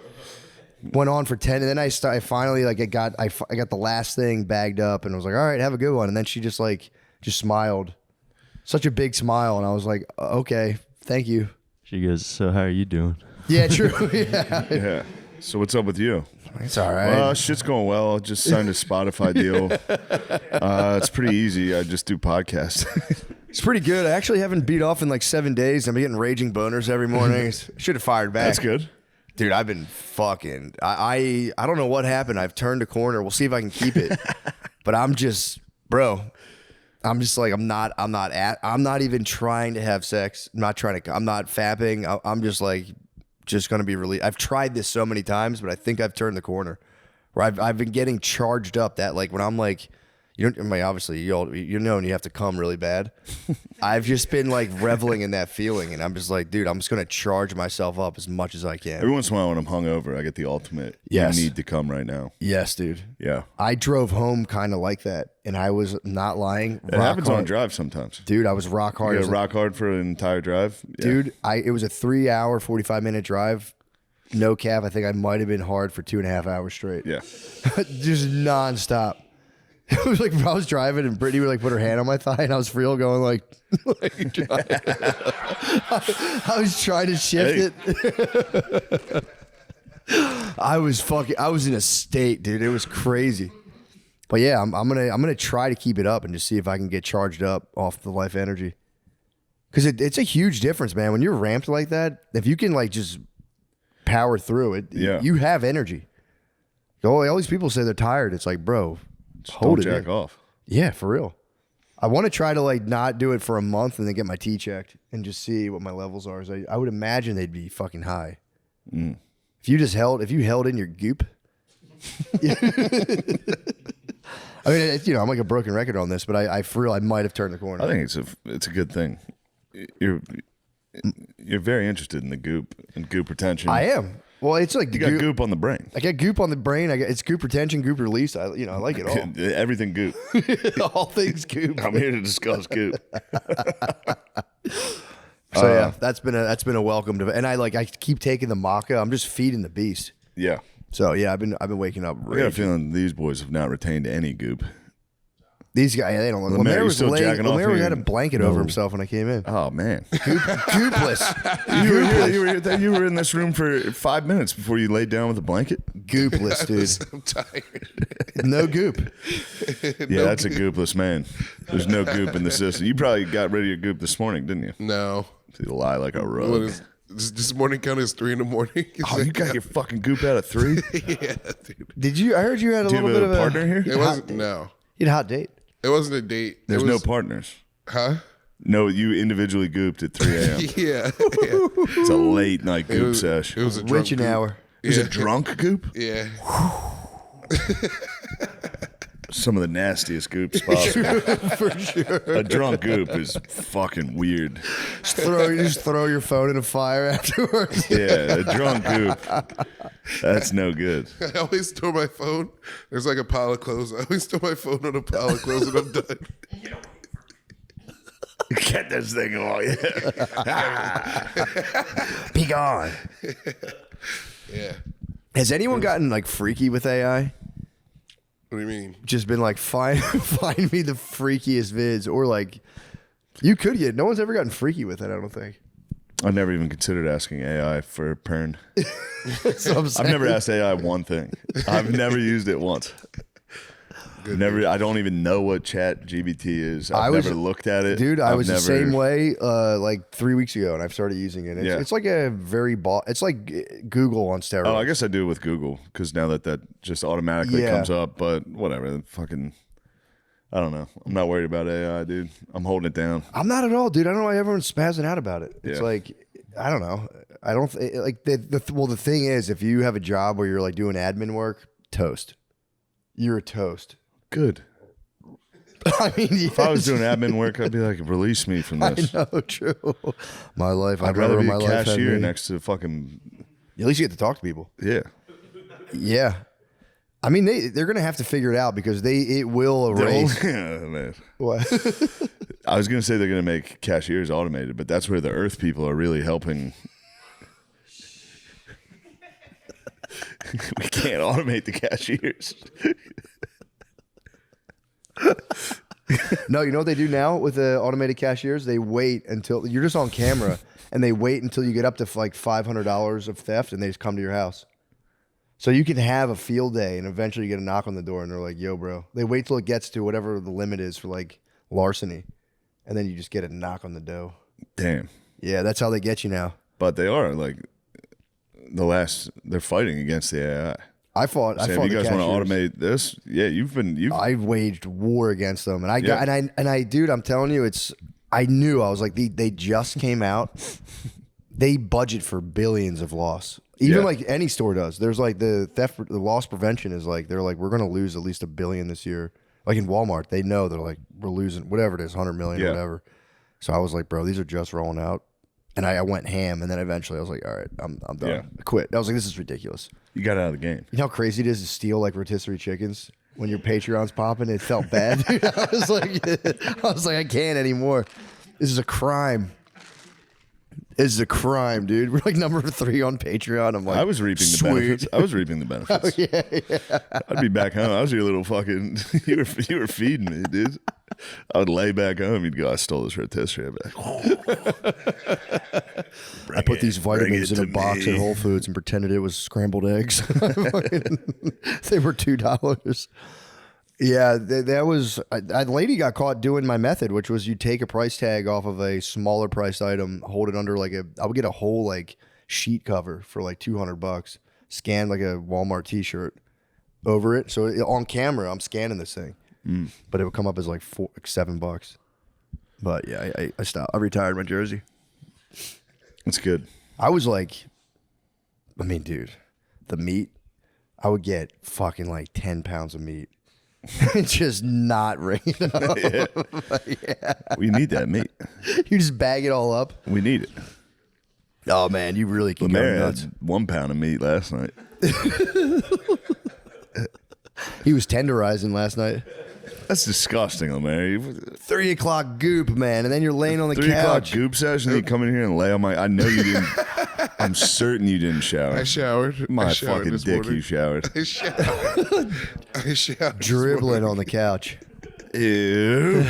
went on for 10. And then I finally, like, I got the last thing bagged up and was like, all right, have a good one. And then she just smiled. Such a big smile. And I was like, okay, thank you. She goes, so how are you doing? Yeah, true. Yeah. Yeah. So what's up with you? It's all right. Well, shit's going well. I just signed a Spotify deal. It's pretty easy. I just do podcasts. It's pretty good. I actually haven't beat off in like 7 days. I'm getting raging boners every morning. Should have fired back. That's good. Dude, I've been fucking. I don't know what happened. I've turned a corner. We'll see if I can keep it. But I'm just, bro. I'm just like I'm not even trying to have sex. I'm not fapping. I'm just like gonna be really. I've tried this so many times, but I think I've turned the corner. where I've been getting charged up. That like when I'm like, you don't. I mean, obviously you know, and you have to come really bad. I've just been like reveling in that feeling, and I'm just like, dude, I'm just gonna charge myself up as much as I can. Every once in a while when I'm hungover, I get the ultimate. Yes. You need to come right now. Yes, dude. Yeah. I drove home kind of like that, and I was not lying. It happens on a drive sometimes. Dude, I was rock hard. You get rock hard for an entire drive. Yeah. Dude, it was a 3-hour, 45-minute drive. No cap. I think I might have been hard for 2.5 hours straight. Yeah. Just nonstop. It was like I was driving and Brittany would like put her hand on my thigh and I was for real going like I was trying to shift it. I was in a state, dude. It was crazy. But yeah, I'm gonna try to keep it up and just see if I can get charged up off the life energy. Because it's a huge difference, man. When you're ramped like that, if you can like just power through it, you have energy. All these people say they're tired. It's like, bro, hold it. Jack off. Yeah, for real. I want to try to like not do it for a month and then get my T checked and just see what my levels are. I would imagine they'd be fucking high. Mm. If you held in your goop. I mean, I'm like a broken record on this, but I for real, I might have turned the corner. I think it's a good thing. You're very interested in the goop and goop retention. I am. Well, it's like you got goop on the brain. I got goop on the brain. It's goop retention, goop release. I like it all. Everything goop. All things goop. I'm here to discuss goop. So yeah, that's been a welcome to, and I keep taking the maca. I'm just feeding the beast. Yeah. So yeah, I've been waking up. I got a feeling these boys have not retained any goop. These guys, they don't look. Lemaire, was still laying. jacking off Lemaire here? had a blanket over himself when I came in. Oh man, Goopless, you were in this room for 5 minutes before you laid down with a blanket. Goopless, dude. I'm tired. No goop. Yeah, that's a goopless man. There's no goop in the system. You probably got rid of your goop this morning, didn't you? No. You lie like a rug. What is this morning count is 3 a.m? Oh, you got your fucking goop out at 3? Yeah, dude. Did you? I heard you had a Do you little have bit a of partner here? It wasn't. No, You had a hot date. it wasn't a date. There's it no was, partners. Huh? No, you individually gooped at 3 a.m. Yeah. It's a late night goop sesh. It was a drunk Witching goop. hour. It was a drunk goop? Yeah. Some of the nastiest goops possible. For sure. A drunk goop is fucking weird. Just throw your phone in a fire afterwards. Yeah, a drunk goop. That's no good. I always store my phone. There's like a pile of clothes. I always store my phone on a pile of clothes and I'm done. Get this thing on. Be gone. Yeah. Has anyone gotten like freaky with AI? What do you mean? Just been like, find me the freakiest vids, or like, you could get. No one's ever gotten freaky with it. I don't think. I never even considered asking AI for a pern. That's what I'm I've saying. never asked AI one thing. I've never used it once. Never. I don't even know what Chat GBT is. I've never looked at it, dude. I I've was never, the same way. Like 3 weeks ago, and I've started using it. Yeah. It's like a very It's like Google on steroids. Oh, I guess I do it with Google because now that just automatically Yeah. comes up. But whatever, fucking. I don't know. I'm not worried about AI, dude. I'm holding it down. I'm not at all, dude. I don't know why everyone's spazzing out about it. It's Yeah. like, I don't know. I don't like the thing is, if you have a job where you're like doing admin work, toast. You're a toast. Good. I mean, yes. If I was doing admin work, I'd be like, release me from this. I know, true. My life. I'd rather be my a life had cashier me. next to fucking At least you get to talk to people. yeah. Yeah. I mean, they're gonna have to figure it out because it will erase. Man. What? I was gonna say they're gonna make cashiers automated, but that's where the Earth people are really helping. We can't automate the cashiers. No, you know what they do now with the automated cashiers? They wait until you're just on camera, and they wait until you get up to like $500 of theft, and they just come to your house. So you can have a field day, and eventually you get a knock on the door, and they're like, "Yo, bro." They wait till it gets to whatever the limit is for like larceny, and then you just get a knock on the door. Damn. Yeah, that's how they get you now. But they are like they're fighting against the AI. I fought. Saying, I fought. if you the guys want to cashiers. automate this, yeah, you've I waged war against them, and I got Yeah. and I dude, I'm telling you, I knew I was like they just came out. They budget for billions of loss. Even Yeah. like any store does. There's like the loss prevention is like they're like we're gonna lose at least $1 billion this year. Like in Walmart, they know they're like we're losing whatever it is, 100 million or whatever. So I was like, bro, these are just rolling out, and I went ham. And then eventually I was like, all right, I'm done. Yeah. I quit. I was like, this is ridiculous. You got out of the game. You know how crazy it is to steal like rotisserie chickens when your Patreon's popping? It felt bad. Dude. I was like, I can't anymore. This is a crime. This is a crime, dude. We're like number 3 on Patreon. I'm like, I was reaping the sweet. benefits. I was reaping the benefits. Yeah. I'd be back home. I was your little fucking. You were feeding me, dude. I would lay back home. You'd go, I stole this rotisserie. I'd be like, I put these vitamins in a box at Whole Foods and pretended it was scrambled eggs. They were $2. Yeah, that was a lady got caught doing my method, which was you take a price tag off of a smaller priced item, hold it under like I would get a whole like sheet cover for like $200, scan like a Walmart T-shirt over it. So on camera, I'm scanning this thing, but it would come up as like $7. But yeah, I stopped. I retired my jersey. that's good. I was like, I mean, dude, the meat, I would get fucking like 10 pounds of meat. Just not ringing up. Yeah. We need that meat. You just bag it all up. We need it. Oh man, you really can Lemaire go had nuts. 1 pound of meat last night. He was tenderizing last night. That's disgusting, Lemaire. 3 o'clock goop, man, and then you're laying on the 3 o'clock couch. goop session. You come in here and lay on my. I know you didn't. I'm certain you didn't shower. I showered. My I showered fucking this dick, morning. you showered. I showered. I showered. this Dribbling morning. on the couch. Ew.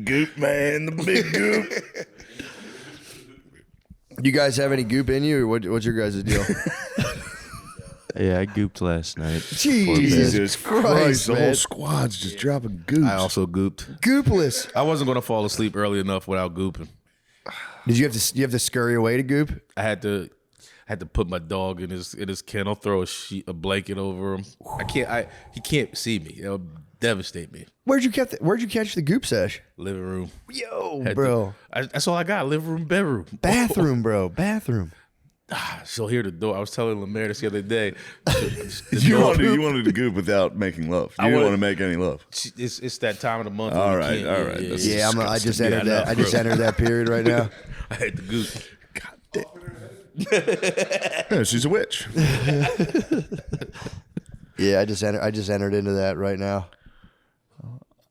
Goop man, the big goop. You guys have any goop in you, or what's your guys' deal? Yeah, I gooped last night. Jesus Christ, the man. whole squad's just dropping goops. I also gooped. Goopless. I wasn't gonna fall asleep early enough without gooping. Did you have to scurry away to goop? I had to put my dog in his kennel, throw a blanket over him. He can't see me. It'll devastate me. Where'd you catch the goop sesh? Living room. Yo, Had bro. that's all I got. Living room, bedroom. Bathroom, bro. Bathroom. She'll hear the door. I was telling Lemaire this the other day. You wanted to goop without making love. You didn't want to make any love. It's that time of the month. All when right, you can't- all right. That's Yeah, I just Yeah, entered that. know, I just bro. entered that period right now. I had to goop. God damn. Yeah, she's a witch. Yeah, I just entered into that right now.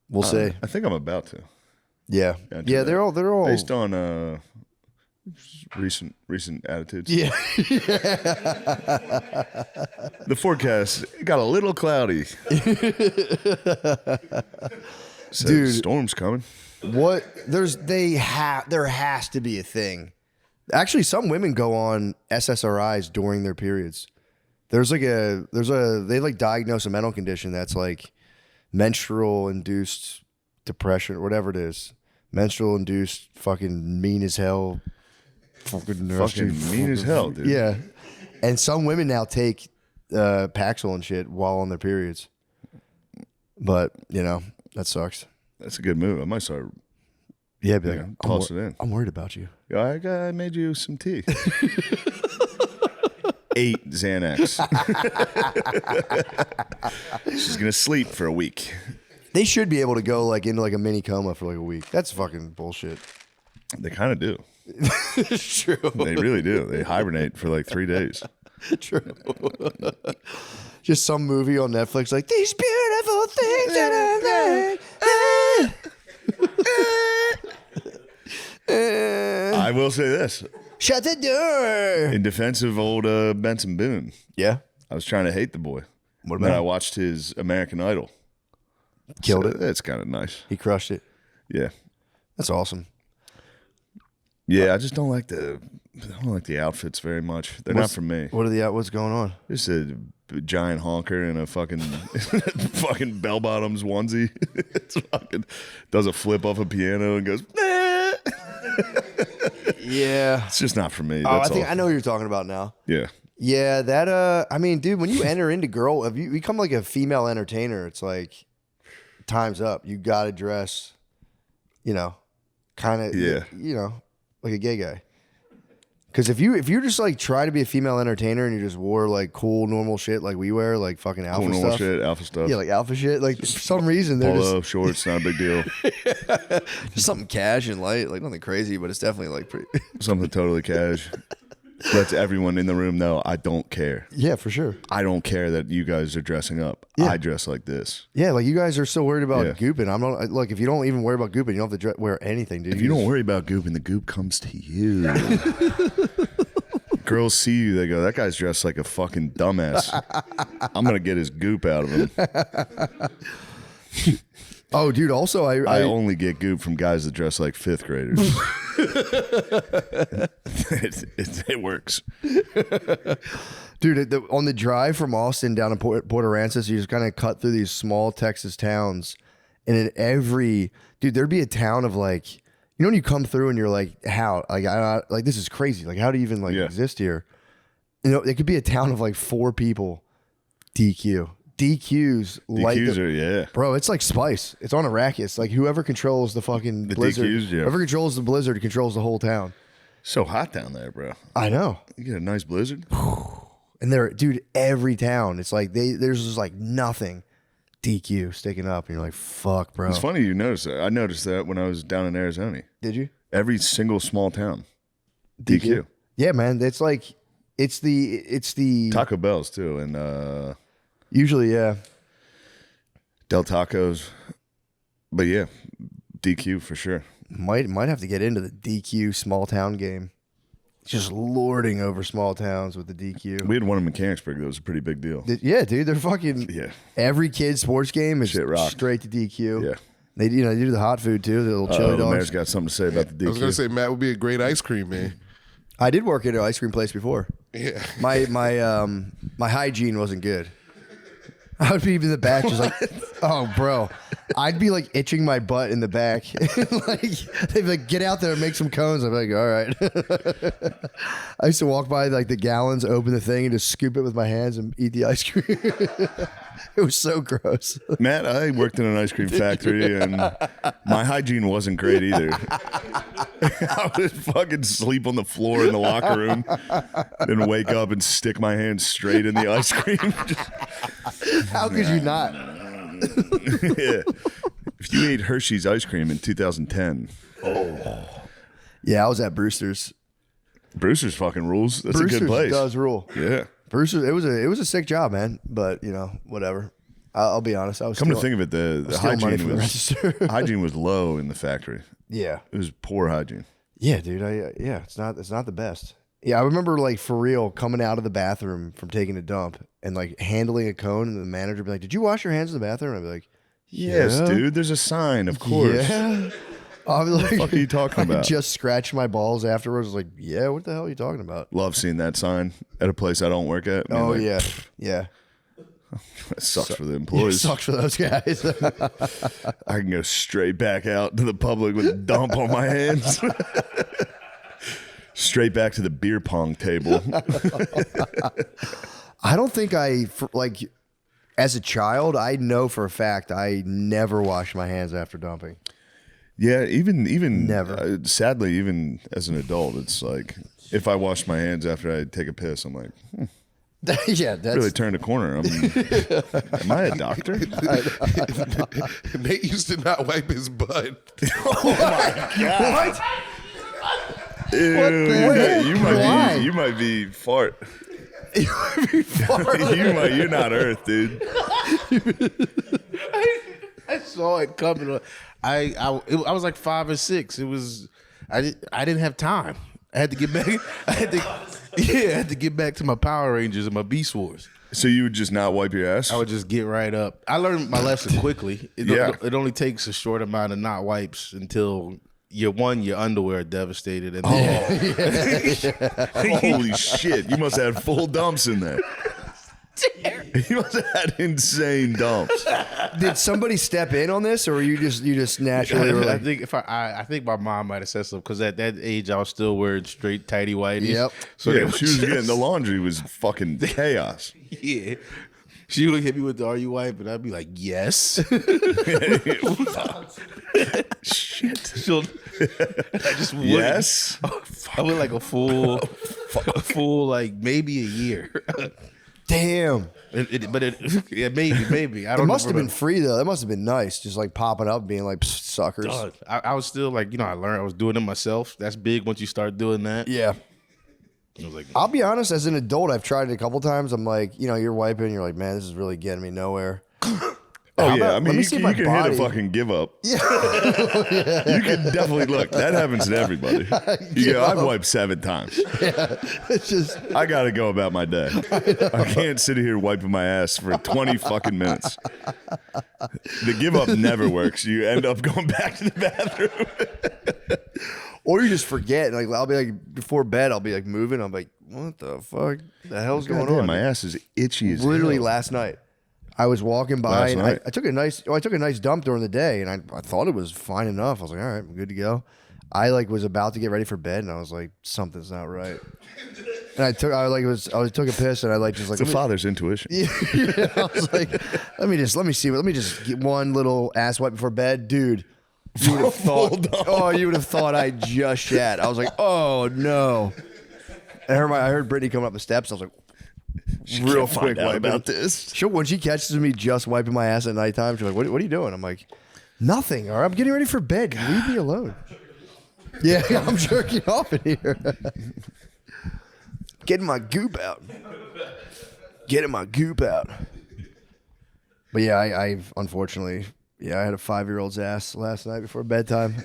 We'll see. I think I'm about to. Yeah, do yeah. that. They're all Based on recent attitudes. Yeah, The forecast got a little cloudy. Said Dude. storm's coming. what? There has to be a thing. Actually, some women go on SSRIs during their periods. They like diagnose a mental condition that's like menstrual induced depression or whatever it is. Menstrual induced fucking mean as hell. Fucking nasty. Fucking mean as hell, dude. Yeah. And some women now take Paxil and shit while on their periods. But, that sucks. That's a good move. I might start. Yeah, be like, Yeah, toss it in. I'm worried about you. I made you some tea. 8 Xanax. She's gonna sleep for a week. They should be able to go like into like a mini coma for like a week. That's fucking bullshit. They kind of do. It's true. They really do. They hibernate for like 3 days. True. Just some movie on Netflix like these beautiful things that I will say this shut the door. in defense of old Benson Boone. Yeah. I was trying to hate the boy. What Then I about watched his American Idol. Killed So it. That's kind of nice. He crushed it. Yeah. That's awesome. Yeah, I just don't like the outfits very much. They're not for me. What's going on? Just a giant honker in a fucking fucking bell bottoms onesie. It's fucking does a flip off a piano and goes. "Nah." Yeah. It's just not for me. Oh, That's all. I know what you're talking about now. Yeah. Yeah, that I mean, dude, when you enter into if you become like a female entertainer, it's like time's up. You gotta dress, kind of Yeah. like a gay guy. Because if you just like try to be a female entertainer and you just wore like cool normal shit like we wear, like fucking alpha Cool normal stuff, shit, alpha stuff. yeah, like alpha shit, like for some reason they're Polo, shorts, not a big deal. just something cash and light, like nothing crazy, but it's definitely like pretty. Something totally cash. Lets everyone in the room know I don't care. Yeah, for sure. I don't care that you guys are dressing up. Yeah. I dress like this. Yeah, like you guys are so worried about Yeah. gooping. I'm not. Look, if you don't even worry about gooping, you don't have to wear anything, dude. If you don't worry about gooping, the goop comes to you. Girls see you, they go, that guy's dressed like a fucking dumbass. I'm going to get his goop out of him. Oh, dude. Also, I only get goop from guys that dress like fifth graders. It works. dude, on the drive from Austin down to Port Aransas, you just kind of cut through these small Texas towns, and in every there'd be a town of like, you know, when you come through and you're like, how, like this is crazy. Like, how do you even like exist here? You know, it could be a town of like 4 people. DQs like bro, it's like Spice. It's on Arrakis. Like whoever controls the fucking blizzard, DQs, yeah. whoever controls the blizzard controls the whole town. So hot down there, bro. I know. You get a nice blizzard. And dude, every town, it's like there's just like nothing. DQ sticking up, and you're like, fuck, bro. It's funny you notice that. I noticed that when I was down in Arizona. Did you? Every single small town. DQ. Yeah, man. It's like it's the Taco Bell's too, and usually, yeah. Del Tacos. But yeah, DQ for sure. Might have to get into the DQ small town game. Just lording over small towns with the DQ. We had one in Mechanicsburg that was a pretty big deal. Yeah, dude, they're fucking. Yeah. Every kid's sports game is Shit rocked. straight to DQ. Yeah. They they do the hot food too. The little chili The dogs. mayor's got something to say about the DQ. I was gonna say Matt would be a great ice cream man. I did work at an ice cream place before. Yeah. My hygiene wasn't good. I would be in the back just like, oh, bro. I'd be like itching my butt in the back. Like they'd be like, get out there and make some cones. I'd be like, all right. I used to walk by like the gallons, open the thing, and just scoop it with my hands and eat the ice cream. It was so gross. Matt, I worked in an ice cream factory, and my hygiene wasn't great either. I would fucking sleep on the floor in the locker room, then wake up and stick my hand straight in the ice cream. How could you not? Yeah. If you ate Hershey's ice cream in 2010, Yeah, I was at Brewster's. Brewster's fucking rules. That's Brewster's a good place. does rule. Yeah. Brewster's. It was a sick job, man. But you know, whatever. I'll be honest. I was Come to stealing- think of it, the stealing money hygiene from the was register. hygiene was low in the factory. Yeah. It was poor hygiene. Yeah, dude. It's not the best. Yeah, I remember like for real coming out of the bathroom from taking a dump and like handling a cone, and the manager would be like, "Did you wash your hands in the bathroom?" And I'd be like, Yes, "Yeah." dude. There's a sign, of course. Yeah. I'll be like, fuck are you talking I about? just scratch my balls afterwards. I was like, yeah, what the hell are you talking about? Love seeing that sign at a place I don't work at. Oh Like, yeah, yeah. It sucks for the It employees. sucks for those guys. I can go straight back out to the public with a dump on my hands. Straight back to the beer pong table. I don't think like as a child, I know for a fact I never washed my hands after dumping. Yeah, even Never. Sadly, even as an adult, it's like if I wash my hands after I take a piss, I'm like, Yeah, that's really turned a corner. Am I a doctor? Nate used to not wipe his butt. what? Ew, Why? you might be fart. You're not Earth, dude. I saw it coming. I was like 5 or 6. It was I didn't have time. I had to get back. I had to get back to my Power Rangers and my Beast Wars. So you would just not wipe your ass? I would just get right up. I learned my lesson quickly. It only takes a short amount of not wipes until your underwear are devastated. And Holy shit! You must have had full dumps in there. You must have had insane dumps. Did somebody step in on this, or you just naturally were I like, think I think my mom might have said something because at that age I was still wearing straight tighty whities. Yep. So Yeah, they she was getting the laundry was fucking chaos. yeah. She would hit me with the "Are you wipe?" and I'd be like, "Yes." Shit. I just wouldn't. Yes. I went like a full, like maybe a year. Damn. Yeah, maybe. I don't It know. must have been free though. That must have been nice. Just like popping up, being like "Psst, suckers. Dog. I was still like, I learned I was doing it myself. That's big once you start doing that. Yeah. I was like, I'll be honest. As an adult, I've tried it a couple times. I'm like, you're wiping. You're like, man, this is really getting me nowhere. Oh, How yeah. about- I mean, let me you see can, my you can body. hit a fucking give up. Yeah. You can definitely look. That happens to everybody. I've wiped 7 times. It's just I got to go about my day. I can't sit here wiping my ass for 20 fucking minutes. The give up never works. You end up going back to the bathroom. or you just forget. Like I'll be like before bed, I'll be like moving. I'm like, what the fuck? The hell's going Goddamn, on? my ass is itchy as Literally hell. last night, I was walking by Last and night? I took a nice dump during the day, and I thought it was fine enough. I was like, all right, I'm good to go. I like was about to get ready for bed, and I was like, something's not right. And I took a piss, and I like just like It's a father's intuition. yeah, I was like, let me just get one little ass wipe before bed, dude. You would have thought, you would have thought I just shat. I was like, oh no. I heard Brittany coming up the steps. I was like, real Can't find quick out wiping. about this. When she catches me just wiping my ass at nighttime, she's like, what are you doing? I'm like, nothing. All right, I'm getting ready for bed. Leave me alone. Yeah, I'm jerking off in here. Getting my goop out. But yeah, I've unfortunately, I had a 5-year-old's ass last night before bedtime.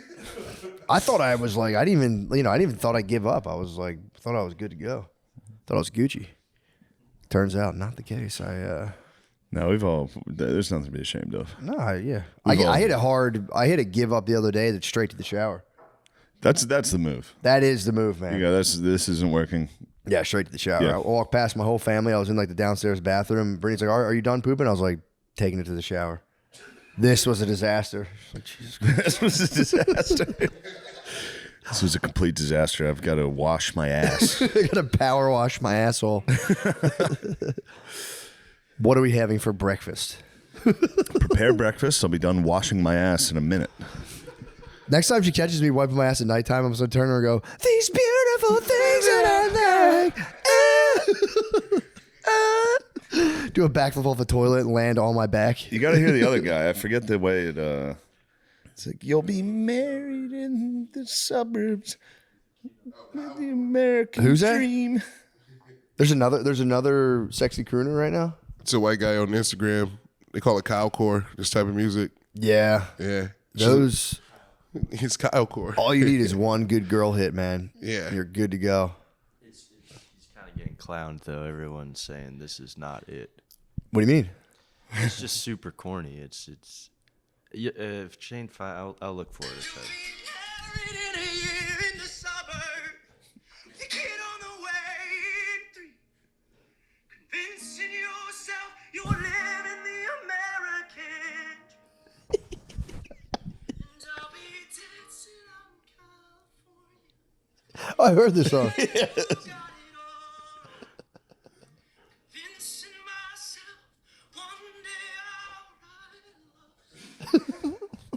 I thought I was like, I didn't even thought I'd give up. I was like, thought I was good to go. Thought I was Gucci. Turns out not the case. No, there's nothing to be ashamed of. I hit a give up the other day that's straight to the shower. That's the move. That is the move, man. This isn't working. Yeah, straight to the shower. Yeah. I walked past my whole family. I was in like the downstairs bathroom. Brittany's like, are you done pooping? I was like, taking it to the shower. This was a disaster. Like, Jesus Christ. This was a disaster. This was a complete disaster. I've got to wash my ass. I gotta power wash my asshole. What are we having for breakfast? Prepare breakfast. I'll be done washing my ass in a minute. Next time she catches me wiping my ass at nighttime, I'm just gonna turn her and go, these beautiful things that I like. Do a backflip off the toilet and land on my back. You got to hear the other guy. I forget the way it. It's like you'll be married in the suburbs with the American Who's that? dream. There's another sexy crooner right now. It's a white guy on Instagram. They call it Kylecore, this type of music. Yeah. Yeah. Those. It's Kylecore. All you need is one good girl hit, man. Yeah. You're good to go. He's kind of getting clowned though. Everyone's saying this is not it. What do you mean? It's just super corny. It's. If Shane, I'll look for it. Oh, I heard this song.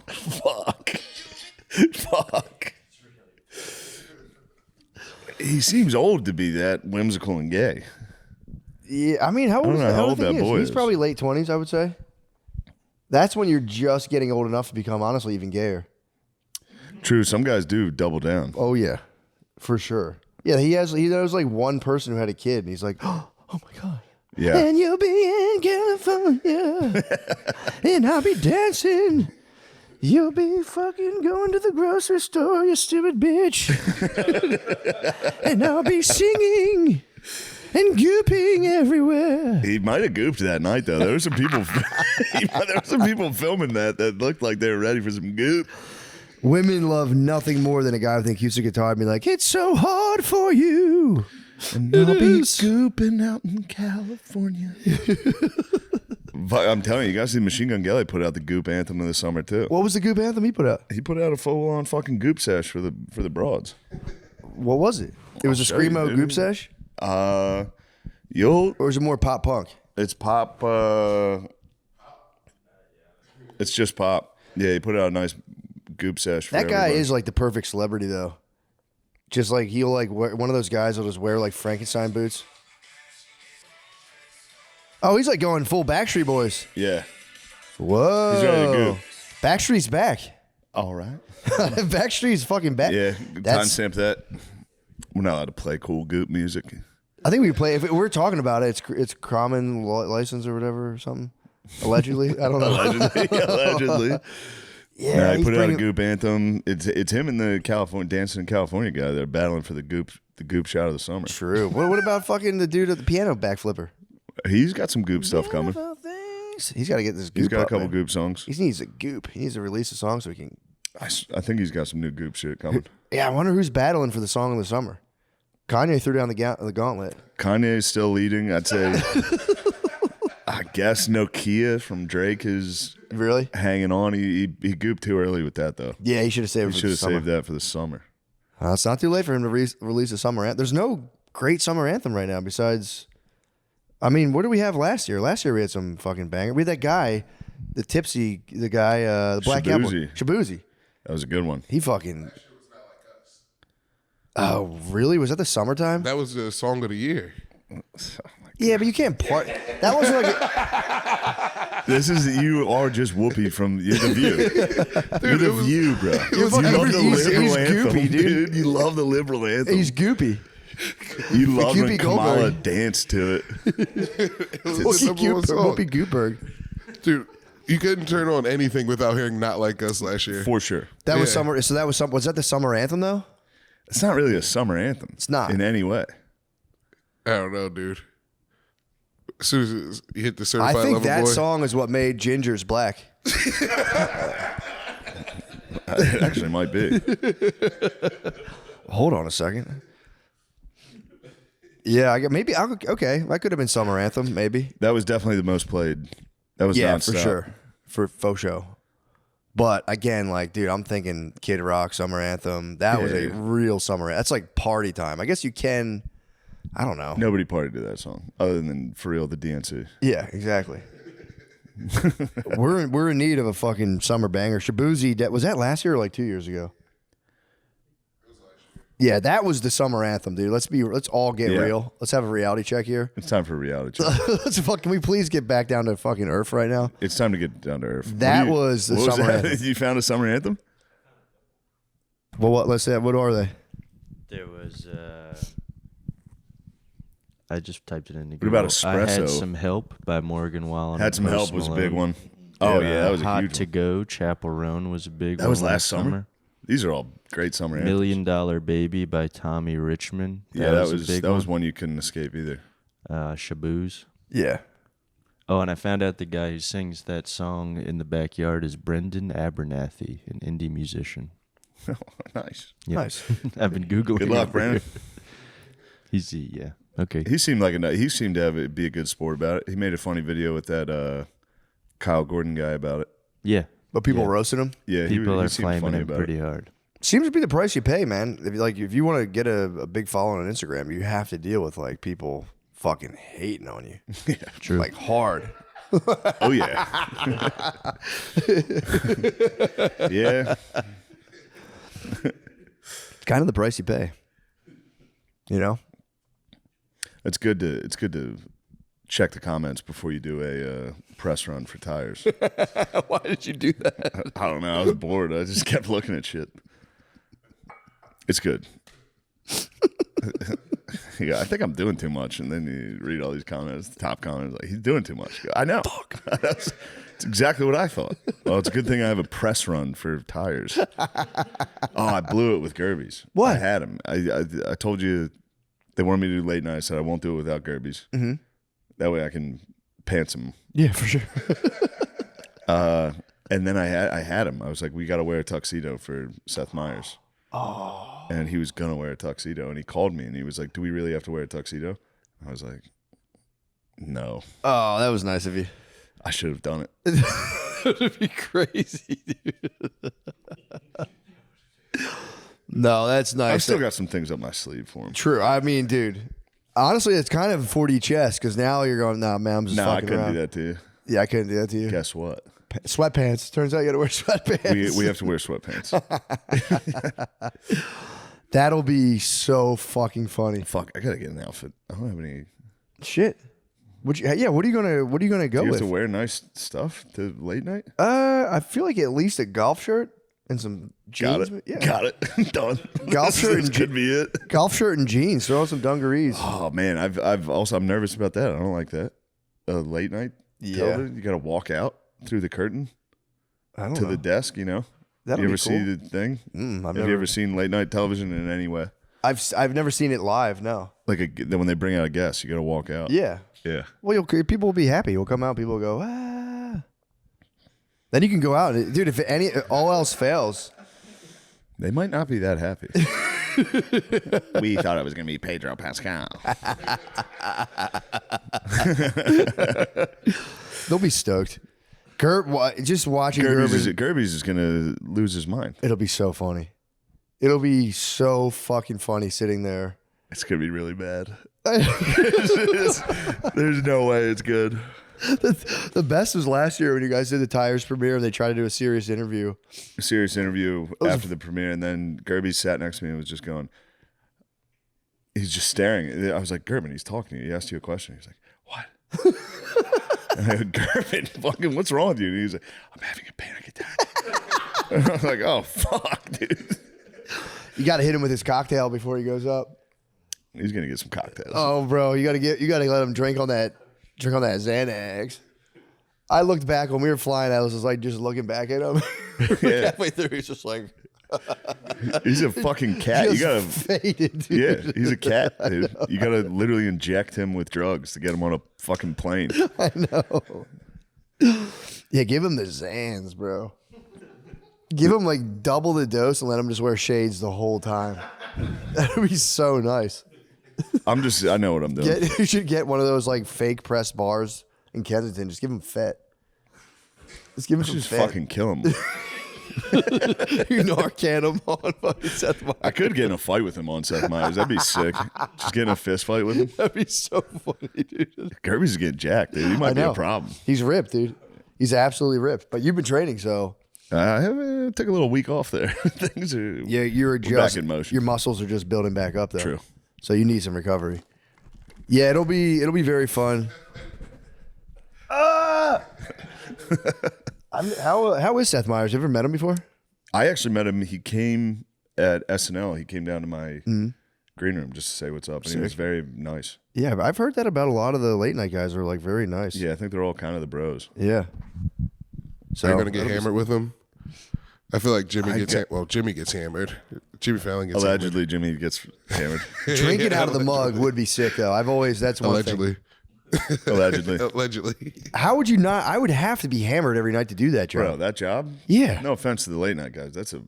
Fuck. He seems old to be that whimsical and gay. Yeah, I mean, how old don't is know how I don't old think that he is. boy He's is. probably late 20s, I would say. That's when you're just getting old enough to become, honestly, even gayer. True, some guys do double down. Oh yeah, for sure. Yeah, he knows like one person who had a kid, and he's like, oh my god. Yeah. And you'll be in California, and I'll be dancing. You'll be fucking going to the grocery store, you stupid bitch. And I'll be singing and gooping everywhere. He might have gooped that night though. There were some people. There were some people filming that looked like they were ready for some goop. Women love nothing more than a guy with an acoustic guitar and be like, it's so hard for you. And I'll be gooping out in California. I'm telling you, you guys see Machine Gun Kelly put out the goop anthem of the summer too. What was the goop anthem he put out? He put out a full on fucking goop sesh for the broads. What was it? It was a show you, screamo dude. goop sesh? You'll Or was it more pop punk? It's pop. It's just pop. Yeah, he put out a nice goop sesh. For That guy everybody. is like the perfect celebrity though. Just like he'll like wear, one of those guys will just wear like Frankenstein boots. Oh, he's like going full Backstreet Boys. Yeah. Whoa. He's ready to go. Backstreet's back. All right. Backstreet's fucking back. Yeah. That's- Timestamp that. We're not allowed to play cool goop music. I think we play. If we're talking about it, it's common license or whatever or something. Allegedly, I don't know. Allegedly. Yeah, I he's put out a bringing- goop anthem. It's him and the California dancing in California guy. They're battling for the goop shot of the summer. True. What about fucking the dude at the piano backflipper? He's got some goop stuff coming. He's got to get this goop. He's got a up, couple man. goop songs. He needs a goop. He needs to release a song so he can. I think he's got some new goop shit coming. Yeah, I wonder who's battling for the song of the summer. Kanye threw down the gauntlet. Kanye's still leading. I'd say. I guess Nokia from Drake is Really? hanging on. He gooped too early with that though. Yeah, he should have saved it He for should the have summer. saved that for the summer. It's not too late for him to release a summer anthem. There's no great summer anthem right now besides. I mean, what did we have last year? Last year we had some fucking banger. We had that guy, the guy, the Black Cowboy. Shabuzi. That was a good one. He fucking. Oh, really? Was that the summertime? That was the song of the year. Yeah, but you can't part. That wasn't like. This is you are just Whoopi from You're the View. You're the View, bro. You're fucking- love the he's liberal anthem, goopy, dude. You love the liberal anthem. He's goopy. You love when Goopy Kamala Goldberg. danced to it. It was the number one song. Whoopi Goopberg. Dude, you couldn't turn on anything without hearing "Not Like Us" last year. For sure. That was Yeah. summer. So that was some. Was that the summer anthem though? It's not really a summer anthem. It's not. in any way. I don't know, dude. As soon as you hit the I certified think level that boy, song is what made Gingers black. It actually might be. Hold on a second. Yeah, okay. That could have been summer anthem, maybe. That was definitely the most played. That was Yeah, nonstop. for sure, for faux show. But again, like, dude, I'm thinking Kid Rock summer anthem. That was a Yeah. real summer. That's like party time. I guess you can. I don't know. Nobody partied to that song other than for real the DNC. Yeah, exactly. we're in need of a fucking summer banger. Shabuzi, was that last year or like 2 years ago? Yeah, that was the summer anthem, dude. Let's all get Yeah. real. Let's have a reality check here. It's time for a reality check. Can we please get back down to fucking earth right now? It's time to get down to earth. That was the what summer that? anthem. You found a summer anthem? Well, let's say, what are they? There was. I just typed it in. What about I Had Espresso? Some Help by Morgan Wallen. Had and some help Post was a Malone. big one. Oh yeah, that was a Hot huge to one. Go, Chapel Roan was a big one. That was last summer. These are all great summer anthems. $1 Million Baby by Tommy Richmond. Yeah, that a was big that was one you couldn't escape either. Shabooz. Yeah. Oh, and I found out the guy who sings that song in the backyard is Brendan Abernathy, an indie musician. Nice. Yeah. Nice. I've been Googling. Good luck, it. Brandon. Yeah. Okay. He seemed to have it, be a good sport about it. He made a funny video with that Kyle Gordon guy about it. Yeah. But people Yeah. roasted him. Yeah, People he are seemed flaming funny him about pretty it. hard. Seems to be the price you pay, man. If you want to get a big following on Instagram, you have to deal with like people fucking hating on you. Yeah, True. Like hard. Oh yeah. Yeah. Kind of the price you pay. You know? It's good to check the comments before you do a press run for tires. Why did you do that? I don't know. I was bored. I just kept looking at shit. It's good. Yeah, I think I'm doing too much, and then you read all these comments, the top comments, like he's doing too much. I know. That's exactly what I thought. Well, it's a good thing I have a press run for tires. Oh, I blew it with Gerbies. What? I had them. I told you they wanted me to do late night. I said I won't do it without Gerbies. Mm-hmm. That way I can pants them. Yeah, for sure. And then I had him. I was like, we got to wear a tuxedo for Seth Meyers. Oh. And he was going to wear a tuxedo. And he called me and he was like, do we really have to wear a tuxedo? I was like, no. Oh, that was nice of you. I should have done it. That'd be crazy, dude. No, that's nice. I've still got some things up my sleeve for him. True. I mean, dude, Honestly, it's kind of 4D chess because now you're going, nah, man, I'm just No, I fucking couldn't around. do that to you. Yeah, I couldn't do that to you. Guess what? Sweatpants. Turns out you got to wear sweatpants. We have to wear sweatpants. That'll be so fucking funny. Fuck, I gotta get an outfit. I don't have any. Shit. What are you gonna go Do you have with? to wear nice stuff to late night? I feel like at least a golf shirt and some jeans. Yeah. Got it. Done. Golf shirt This and could be it. Golf shirt and jeans. Throw on some dungarees. Oh man, I'm nervous about that. I don't like that. Late night television. You gotta walk out through the curtain I don't to know. the desk. You know. That'll You be ever cool. see the thing? Have you ever seen late night television in any way? I've never seen it live. No. Like when they bring out a guest, you gotta walk out. Yeah. Yeah. Well, people will be happy. You'll come out. People will go, ah. Then you can go out, dude. If all else fails, They might not be that happy. We thought it was gonna be Pedro Pascal. they'll be stoked. Just watching Gerby's is gonna lose his mind. it'll be so funny. It'll be so fucking funny sitting there. It's gonna be really bad. There's no way it's good. The best was last year when you guys did the Tires premiere and they tried to do a serious interview. A serious interview after the premiere, and then Gerby sat next to me and was just going. He's just staring. I was like, Gerben, he's talking to you. He asked you a question. He's like, what? And I go, Gerben, fucking, what's wrong with you? And he's like, I'm having a panic attack. And I was like, oh fuck, dude. You got to hit him with his cocktail before he goes up. He's gonna get some cocktails. Oh, bro, you got to let him drink on that Xanax. I looked back when we were flying. I was just like, just looking back at him. Yeah. Halfway through, he's just like, He's a fucking cat. just You gotta, faded, dude. yeah, he's a cat, dude. You gotta literally inject him with drugs to get him on a fucking plane. I know. Yeah, give him the Zans, bro. Give him like double the dose and let him just wear shades the whole time. That would be so nice. I know what I'm doing. You should get one of those like fake press bars in Kensington. Just give him fet. Just give him some Just fet. fucking kill him. You Narcan him on fucking Seth Meyers. I could get in a fight with him on Seth Meyers. That'd be sick. Just get in a fist fight with him. That'd be so funny, dude. Kirby's getting jacked, dude. He might be a problem. He's ripped, dude. He's absolutely ripped. But you've been training, so I took a little week off there. Things are you're back just in motion. Your muscles are just building back up, though. True. So you need some recovery. Yeah, it'll be very fun. How is Seth Meyers? You ever met him before? I actually met him. He came at SNL. He came down to my green room just to say what's up, and he was very nice. Yeah, but I've heard that about a lot of the late night guys are like very nice. Yeah, I think they're all kind of the bros. Yeah. So Are you gonna get hammered with him? I feel like Jimmy gets hammered. Jimmy Fallon gets Allegedly, Jimmy gets hammered. drinking out of the mug would be sick, though. That's one Allegedly. Allegedly. Allegedly. How would you not? I would have to be hammered every night to do that job. Bro, that job? Yeah. No offense to the late night guys. That's a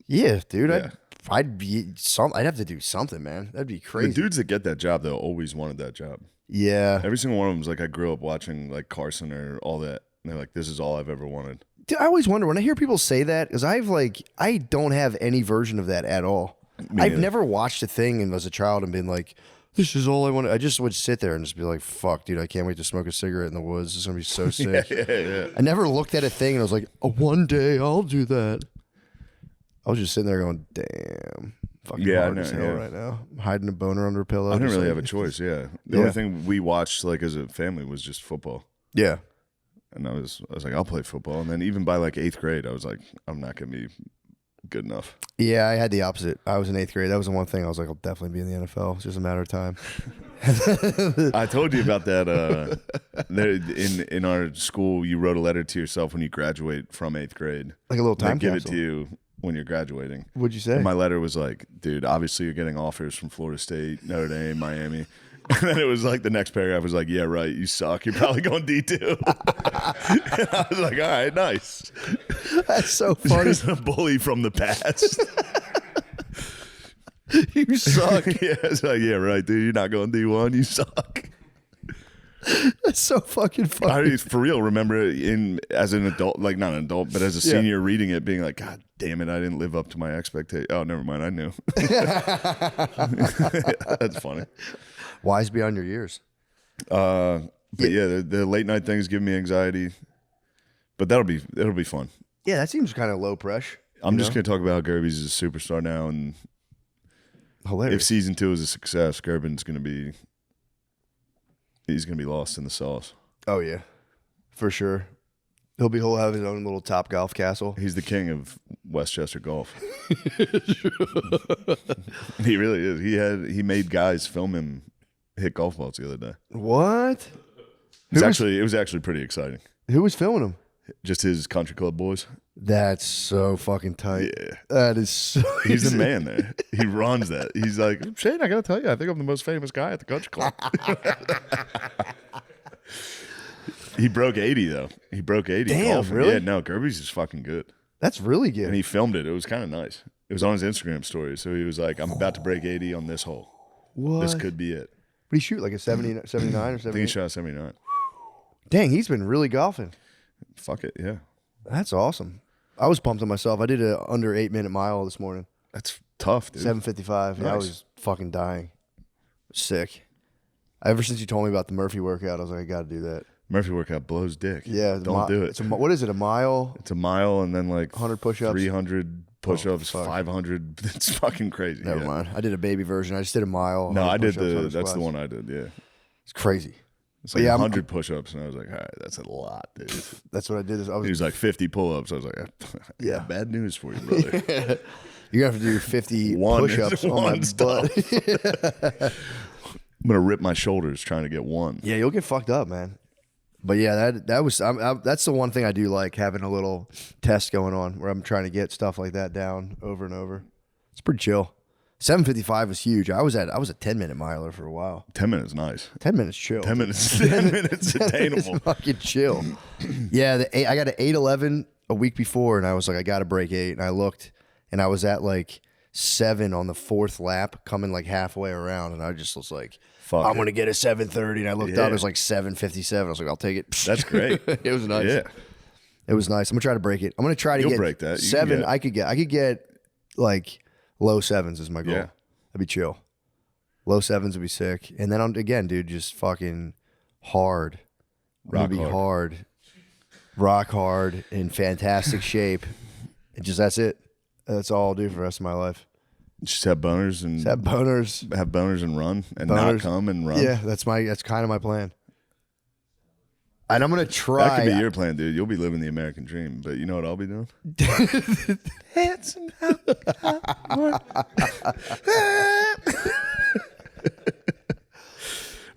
Yeah, dude. Yeah. I'd have to do something, man. That'd be the crazy. dudes that get that job though always wanted that job. Yeah. Every single one of them was like, I grew up watching like Carson or all that. And they're like, this is all I've ever wanted. Dude, I always wonder when I hear people say that, because I don't have any version of that at all. Me I've neither. never watched a thing and as a child and been like, this is all I want. I just would sit there and just be like, fuck, dude, I can't wait to smoke a cigarette in the woods. It's going to be so sick. Yeah. I never looked at a thing and I was like, oh, one day I'll do that. I was just sitting there going, damn. Fucking Yeah, I hard know, as hell yeah. right now. I'm hiding a boner under a pillow. I didn't just really like- have a choice, yeah. The Yeah. only thing we watched like as a family was just football. Yeah. And I was like, I'll play football. And then even by like 8th grade, I was like, I'm not gonna be good enough. Yeah, I had the opposite. I was in 8th grade. That was the one thing I was like, I'll definitely be in the NFL. It's just a matter of time. I told you about that. There in our school, you wrote a letter to yourself when you graduate from 8th grade. Like a little They time give capsule. it to you when you're graduating. What'd you say? And my letter was like, dude, obviously you're getting offers from Florida State, Notre Dame, Miami. And then it was like the next paragraph was like, yeah, right, you suck. You're probably going D2. And I was like, all right, nice. That's so funny. There's a bully from the past. You suck. Yeah, it's like, yeah, right, dude. You're not going D1. You suck. That's so fucking funny. I for real remember it as an adult, like not an adult, but as a senior reading it, being like, God damn it, I didn't live up to my expectation. Oh, never mind, I knew. That's funny. Wise beyond your years. But yeah, the late night things give me anxiety. But that'll be fun. Yeah, that seems kind of low pressure. I'm just gonna talk about how Gerby's a superstar now, and Hilarious. if season 2 is a success, Gerben's gonna be lost in the sauce. Oh yeah, for sure. He'll have his own little Top Golf castle. He's the king of Westchester golf. He really is. He made guys film him hit golf balls the other day. What? It was actually pretty exciting. Who was filming him? Just his country club boys. That's so fucking tight. Yeah. That is so He's the man there. He runs that. He's like, Shane, I gotta tell you, I think I'm the most famous guy at the country club. He broke 80 though. He broke 80. Damn, golfing. really? Yeah, no, Gerby's is fucking good. That's really good. And he filmed it. It was kind of nice. It was on his Instagram story. So he was like, I'm about to break 80 on this hole. What? This could be it. What did he shoot? Like a 79 or I think 78? he shot 79. Dang, he's been really golfing. Fuck it, yeah. That's awesome. I was pumped on myself. I did a under 8-minute mile this morning. That's tough, dude. 7:55. Yeah, I Nice. was fucking dying. Sick. Ever since you told me about the Murphy workout, I was like, I got to do that. Murphy workout blows dick. Yeah, Don't do it. What is it? A mile? It's a mile and then like 100 push-ups? 300 push-ups, fuck. 500. It's fucking crazy. Never yeah. mind. I did a baby version. I just did a mile. No, 100 I did push-ups, 100 that's the squats. one I did, yeah. It's crazy. It's But like yeah, I'm- 100 push-ups, and I was like, all right, that's a lot, dude. That's what I did. He was like 50 pull-ups. I was like, Yeah. bad news for you, brother. You're going to have to do 50 One- push-ups on my one butt. I'm going to rip my shoulders trying to get one. Yeah, you'll get fucked up, man. But yeah, that's the one thing I do like, having a little test going on where I'm trying to get stuff like that down over and over. It's pretty chill. 7:55 was huge. I was a 10-minute miler for a while. 10 minutes, nice. 10 minutes chill. 10 minutes, 10 minutes attainable. It's fucking chill. Yeah, I got an 8:11 a week before, and I was like, I got to break 8. And I looked, and I was at like 7 on the 4th lap, coming like halfway around, and I just was like, Fuck I'm it. gonna get a 7:30. And I looked Yeah. up, it was like 7:57. I was like, I'll take it. That's great. It was nice. Yeah. It was nice. I'm gonna try to break it. I'm gonna try to You'll get break that. You can 7. get- I could get like low 7s is my goal. Yeah. That'd be chill. Low 7s would be sick. And then again, dude, just fucking hard. I'm gonna Rock be hard. Rock hard, in fantastic shape. And that's it. That's all I'll do for the rest of my life. Just have boners and Have boners. and run and not Boners. come and run. Yeah, that's kind of my plan. And I'm gonna try. That could be your plan, dude. You'll be living the American dream. But you know what I'll be doing?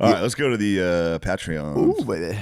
All right, let's go to the Patreon. Ooh, baby.